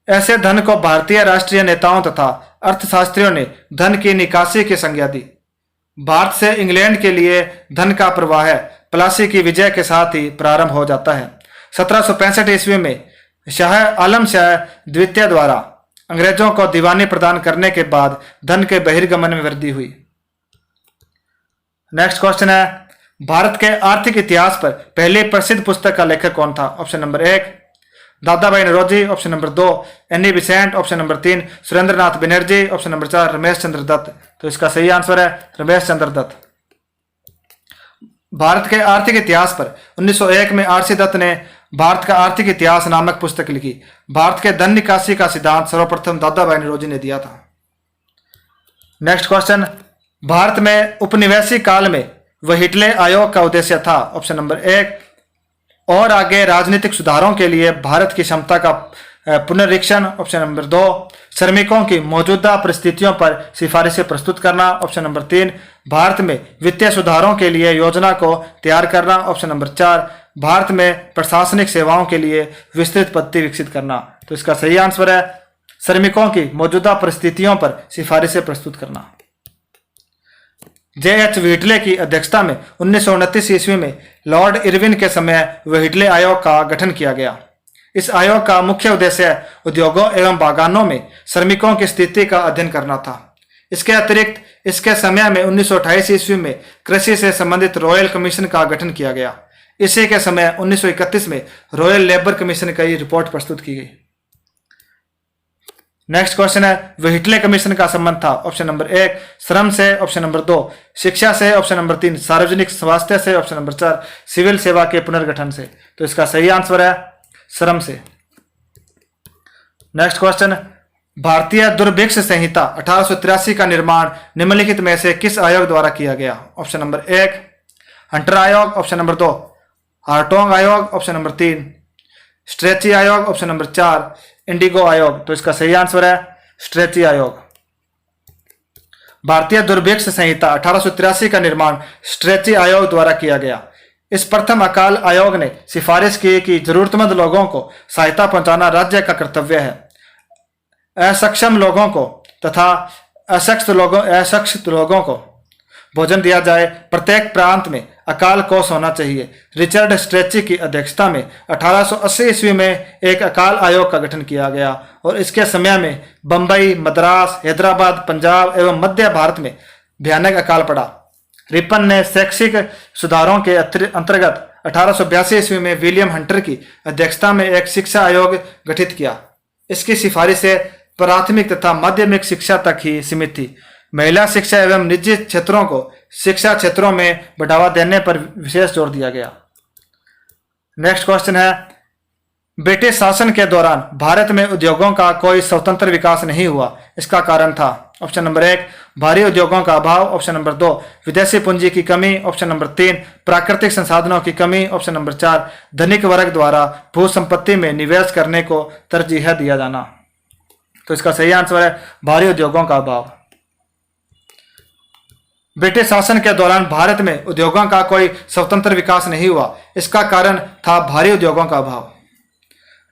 ऐसे धन को भारतीय राष्ट्रीय नेताओं तथा अर्थशास्त्रियों ने धन की निकासी की संज्ञा दी। भारत से इंग्लैंड के लिए धन का प्रवाह प्लासी की विजय के साथ ही प्रारंभ हो जाता है। 1765 ईस्वी में शाह आलम शाह द्वितीय द्वारा अंग्रेजों को दीवानी प्रदान करने के बाद धन के बहिर्गमन में वृद्धि हुई। नेक्स्ट क्वेश्चन है, भारत के आर्थिक इतिहास पर पहली प्रसिद्ध पुस्तक का लेखक कौन था? ऑप्शन नंबर 1 दादा भाई Naoroji, option number 2 Annie Besant, option number 3 Surendra Nath Banerjee, option number 4 Ramesh Chandra Dutt. तो इसका सही आंसर है रमेश चंद्र दत्त। भारत के आर्थिक इतिहास पर 1901 में आर सी दत्त ने भारत का आर्थिक इतिहास नामक पुस्तक लिखी। भारत के धन निकासी का सिद्धांत सर्वप्रथम दादा भाई नौरोजी ने दिया था। नेक्स्ट क्वेश्चन, भारत में उपनिवेशी काल में व्हिटले आयोग का उद्देश्य था? ऑप्शन नंबर 1 और आगे राजनीतिक सुधारों के लिए भारत की क्षमता का पुनरीक्षण, ऑप्शन नंबर 2 श्रमिकों की मौजूदा परिस्थितियों पर सिफारिशें प्रस्तुत करना, ऑप्शन नंबर 3 भारत में वित्तीय सुधारों के लिए योजना को तैयार करना, ऑप्शन नंबर 4 भारत में प्रशासनिक सेवाओं के लिए विस्तृत पद्धति विकसित करना। तो इसका सही आंसर है श्रमिकों की मौजूदा परिस्थितियों पर सिफारिशें प्रस्तुत करना। जे.एच. व्हिटले की अध्यक्षता में 1929 ईस्वी में लॉर्ड इरविन के समय व्हिटले आयोग का गठन किया गया। इस आयोग का मुख्य उद्देश्य उद्योगों एवं बागानों में श्रमिकों की स्थिति का अध्ययन करना था। इसके अतिरिक्त इसके समय में 1928 ईस्वी में कृषि से संबंधित रॉयल कमीशन का गठन किया गया। इसी के समय 1931 में रॉयल लेबर कमीशन की रिपोर्ट प्रस्तुत की गई। नेक्स्ट क्वेश्चन है, व्हिटले कमीशन का संबंध था। ऑप्शन नंबर 1 श्रम से, ऑप्शन नंबर 2 शिक्षा से, ऑप्शन नंबर 3 सार्वजनिक स्वास्थ्य से, ऑप्शन नंबर 4 सिविल सेवा के पुनर्गठन से। तो इसका सही आंसर है श्रम से। नेक्स्ट क्वेश्चन, भारतीय दुर्भिक्ष संहिता 1883 का निर्माण निम्नलिखित में से किस आयोग द्वारा किया गया? ऑप्शन नंबर 1 हंटर आयोग, ऑप्शन नंबर 2 हार्टोंग आयोग, ऑप्शन नंबर 3 स्ट्रेची आयोग, ऑप्शन नंबर 4 इंडिगो आयोग। तो इसका सही आंसर है स्ट्रेची आयोग। भारतीय दुर्भिक्ष संहिता 1883 का निर्माण स्ट्रेची आयोग द्वारा किया गया। इस प्रथम अकाल आयोग ने सिफारिश की कि जरूरतमंद लोगों को सहायता पहुंचाना राज्य का कर्तव्य है। असक्षम लोगों को तथा अशक्त लोगों को भोजन दिया जाए। प्रत्येक प्रांत में अकाल कोष होना चाहिए। रिचर्ड स्ट्रेची की अध्यक्षता में 1880 ईस्वी में एक अकाल आयोग का गठन किया गया और इसके समय में बंबई, मद्रास, हैदराबाद, पंजाब एवं मध्य भारत में भयानक अकाल पड़ा। रिपन ने शैक्षिक सुधारों के अंतर्गत 1882 ईस्वी में विलियम हंटर की अध्यक्षता में एक शिक्षा आयोग गठित किया। इसकी सिफारिशें प्राथमिक तथा माध्यमिक शिक्षा तक ही सीमित थी। महिला शिक्षा एवं निजी क्षेत्रों को शिक्षा क्षेत्रों में बढ़ावा देने पर विशेष जोर दिया गया। नेक्स्ट क्वेश्चन है, ब्रिटिश शासन के दौरान भारत में उद्योगों का कोई स्वतंत्र विकास नहीं हुआ, इसका कारण था? ऑप्शन नंबर 1 भारी उद्योगों का अभाव, ऑप्शन नंबर 2 विदेशी पूंजी की कमी, ऑप्शन नंबर 3 प्राकृतिक संसाधनों की कमी, ऑप्शन नंबर 4 धनिक वर्ग द्वारा भू संपत्ति में निवेश करने को तरजीह दिया जाना। तो इसका सही आंसर है भारी उद्योगों का अभाव। ब्रिटिश शासन के दौरान भारत में उद्योगों का कोई स्वतंत्र विकास नहीं हुआ, इसका कारण था भारी उद्योगों का अभाव।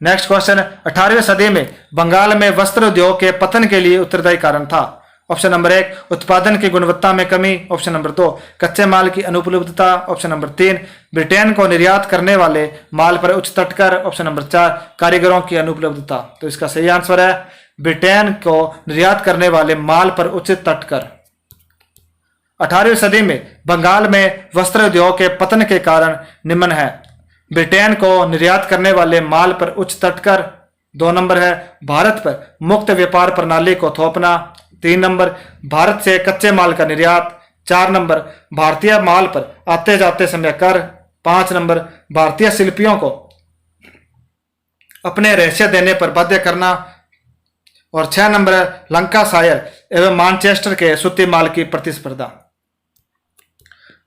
नेक्स्ट क्वेश्चन, 18वीं सदी में बंगाल में वस्त्र उद्योग के पतन के लिए उत्तरदायी कारण था? ऑप्शन नंबर 1 उत्पादन की गुणवत्ता में कमी, ऑप्शन नंबर 2 कच्चे माल की अनुपलब्धता, ऑप्शन नंबर 3 ब्रिटेन को निर्यात करने वाले माल पर उच्च तटकर, ऑप्शन नंबर 4 कारीगरों की अनुपलब्धता। तो इसका सही आंसर है ब्रिटेन को निर्यात करने वाले माल पर उच्च तटकर। 18वीं सदी में बंगाल में वस्त्र उद्योग के पतन के कारण निम्न है: ब्रिटेन को निर्यात करने वाले माल पर उच्च तटकर, 2 नंबर है भारत पर मुक्त व्यापार प्रणाली को थोपना, 3 नंबर भारत से कच्चे माल का निर्यात, 4 नंबर भारतीय माल पर आते जाते समय कर, 5 नंबर भारतीय शिल्पियों को अपने रहस्य देने पर बाध्य करना और 6 नंबर लंकाशायर एवं मानचेस्टर के सूती माल की प्रतिस्पर्धा।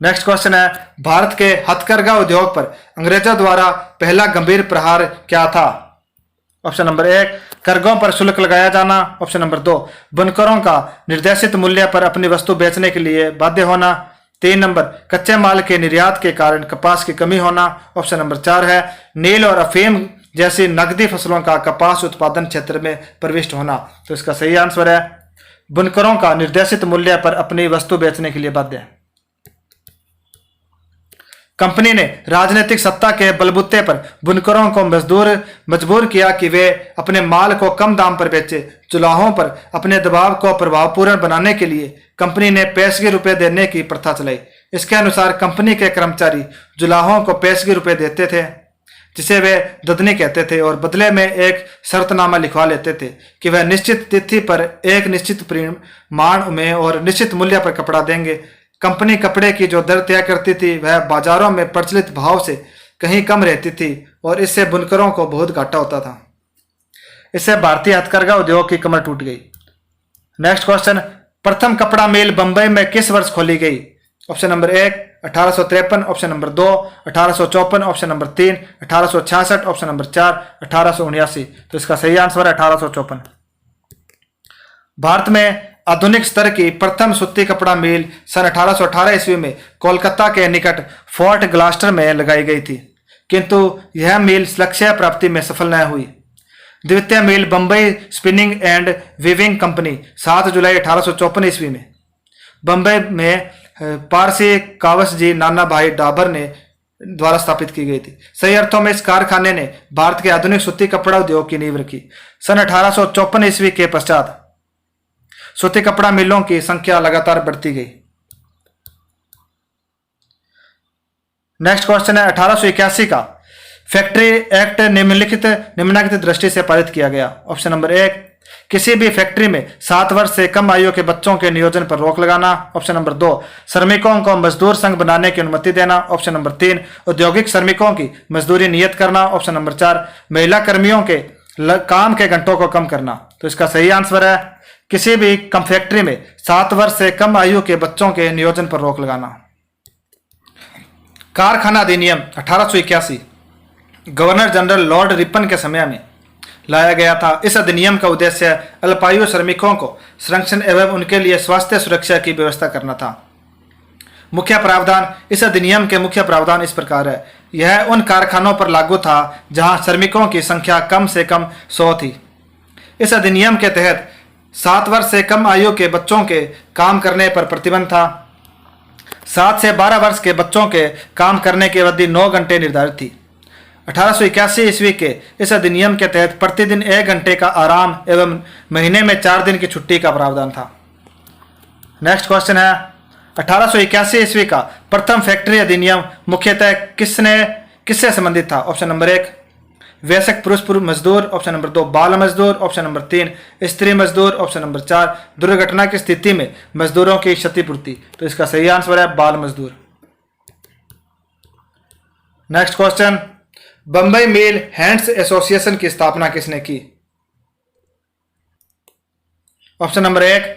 नेक्स्ट क्वेश्चन है, भारत के हथकरघा उद्योग पर अंग्रेजों द्वारा पहला गंभीर प्रहार क्या था? ऑप्शन नंबर 1 करघों पर शुल्क लगाया जाना, ऑप्शन नंबर 2 बुनकरों का निर्देशित मूल्य पर अपनी वस्तु बेचने के लिए बाध्य होना, 3 नंबर कच्चे माल के निर्यात के कारण कपास की कमी होना, ऑप्शन नंबर 4 है नील और अफीम जैसी नकदी फसलों का कपास उत्पादन क्षेत्र में प्रविष्ट होना। तो इसका सही आंसर है बुनकरों का निर्देशित मूल्य पर अपनी वस्तु बेचने के लिए बाध्य। कंपनी ने राजनीतिक सत्ता के बलबूते पर बुनकरों को मजबूर किया कि वे अपने माल को कम दाम पर बेचे। जुलाहों पर अपने दबाव को प्रभावपूर्ण बनाने के लिए कंपनी ने पेशगी रुपए देने की प्रथा चलाई। इसके अनुसार कंपनी के कर्मचारी जुलाहों को पेशगी रुपए देते थे, जिसे वे ददनी कहते थे, और बदले में एक शर्तनामा लिखवा लेते थे कि वह निश्चित तिथि पर एक निश्चित परिमाण में और निश्चित मूल्य पर कपड़ा देंगे। कंपनी कपड़े की जो दर तय करती थी वह बाजारों में प्रचलित भाव से कहीं कम रहती थी और इससे बुनकरों को बहुत घाटा होता था। इससे भारतीय हथकरघा उद्योग की कमर टूट गई। नेक्स्ट क्वेश्चन, प्रथम कपड़ा मिल बंबई में किस वर्ष खोली गई? Option number 1 1853, option number 2 1854, option number 3 1866, option number 4 1879। तो इसका सही आंसर है 1854। भारत में आधुनिक स्तर की प्रथम सूती कपड़ा मिल सन 1818 ईस्वी में कोलकाता के निकट फोर्ट ग्लास्टर में लगाई गई थी, किंतु यह मिल लक्ष्य प्राप्ति में सफल न हुई। द्वितीय mill Bambai spinning and weaving company 7 जुलाई 1854 ईस्वी में बंबई में पारसी कावसजी नाना भाई डाबर ने द्वारा स्थापित की गई थी। सही अर्थों में इस कारखाने ने भारत के आधुनिक सूती कपड़ा उद्योग की नींव रखी। सन 1854 ईस्वी के पश्चात सूती कपड़ा मिलों की संख्या लगातार बढ़ती गई। नेक्स्ट क्वेश्चन है 1881 का फैक्ट्री एक्ट निम्नलिखित दृष्टि से पारित किया गया। ऑप्शन नंबर 1, किसी भी फैक्ट्री में 7 वर्ष से कम आयु के बच्चों के नियोजन पर रोक लगाना। ऑप्शन नंबर 2, श्रमिकों को मजदूर संघ बनाने की अनुमति देना। ऑप्शन नंबर 3, औद्योगिक श्रमिकों की मजदूरी नियत करना। ऑप्शन नंबर 4, महिला कर्मियों के काम के घंटों को कम करना। तो इसका सही आंसर है किसी भी कम फैक्ट्री में 7 वर्ष से कम आयु के बच्चों के नियोजन पर रोक लगाना। कारखाना अधिनियम 1881 गवर्नर जनरल लॉर्ड रिपन के समय में लाया गया था। इस अधिनियम का उद्देश्य अल्पायु श्रमिकों को संरक्षण एवं उनके लिए स्वास्थ्य सुरक्षा की व्यवस्था करना था। मुख्य प्रावधान, इस अधिनियम के मुख्य प्रावधान इस प्रकार है। यह उन कारखानों पर लागू था जहां श्रमिकों की संख्या कम से कम 100 थी। इस अधिनियम के तहत 7 वर्ष से कम आयु के बच्चों के काम करने पर प्रतिबंध था। 7 से 12 वर्ष के बच्चों के काम करने की अवधि 9 घंटे निर्धारित थी। 1881 ईस्वी के इस अधिनियम के तहत प्रतिदिन 1 घंटे का आराम एवं महीने में 4 दिन की छुट्टी का प्रावधान था। नेक्स्ट क्वेश्चन है 1881 ईस्वी का प्रथम फैक्ट्री अधिनियम मुख्यतः किससे संबंधित था। ऑप्शन नंबर 1, वयस्क पुरुष मजदूर। ऑप्शन नंबर 2, बाल मजदूर। ऑप्शन नंबर 3, स्त्री मजदूर। ऑप्शन नंबर 4, दुर्घटना की स्थिति में मजदूरों की क्षतिपूर्ति। तो इसका सही आंसर है बाल मजदूर। Next question, Bambai mill hands association की स्थापना किसने की। Option number 1,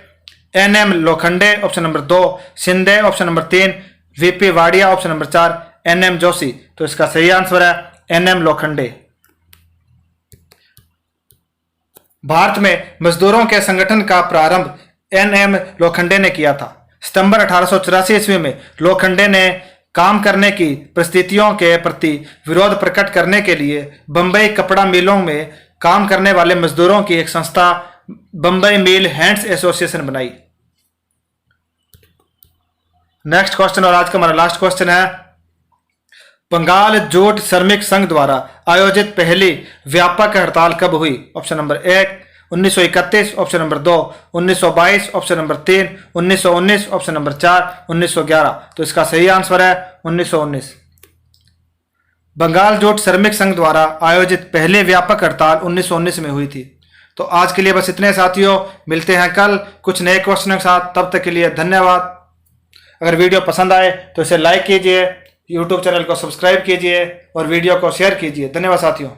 NM. Lokhande. Option number 2, Shinde. Option number 3, VP Wadia. Option number 4, NM. Joshi. तो इसका सही आंसर है एन.एम. लोखंडे। भारत में मजदूरों के संगठन का प्रारंभ एन.एम. लोखंडे ने किया था। सितंबर 1884 ईस्वी में लोखंडे ने काम करने की परिस्थितियों के प्रति विरोध प्रकट करने के लिए बंबई कपड़ा मिलों में काम करने वाले मजदूरों की एक संस्था बंबई मिल हैंड्स एसोसिएशन बनाई। नेक्स्ट क्वेश्चन और आज का हमारा लास्ट क्वेश्चन है, बंगाल जूट श्रमिक संघ द्वारा आयोजित पहली व्यापक हड़ताल कब हुई। Option number 1, 1931। Option number 2, 1922। Option number 3, 1919। Option number 4, 1911। तो इसका सही आंसर है 1919। बंगाल जूट श्रमिक संघ द्वारा आयोजित पहली व्यापक हड़ताल 1919 में हुई थी। तो आज के लिए बस इतने साथियों, मिलते हैं कल कुछ नए क्वेश्चनों के साथ। तब तक के लिए धन्यवाद। अगर वीडियो पसंद आए तो इसे लाइक कीजिए, यूट्यूब चैनल को सब्सक्राइब कीजिए और वीडियो को शेयर कीजिए। धन्यवाद साथियों।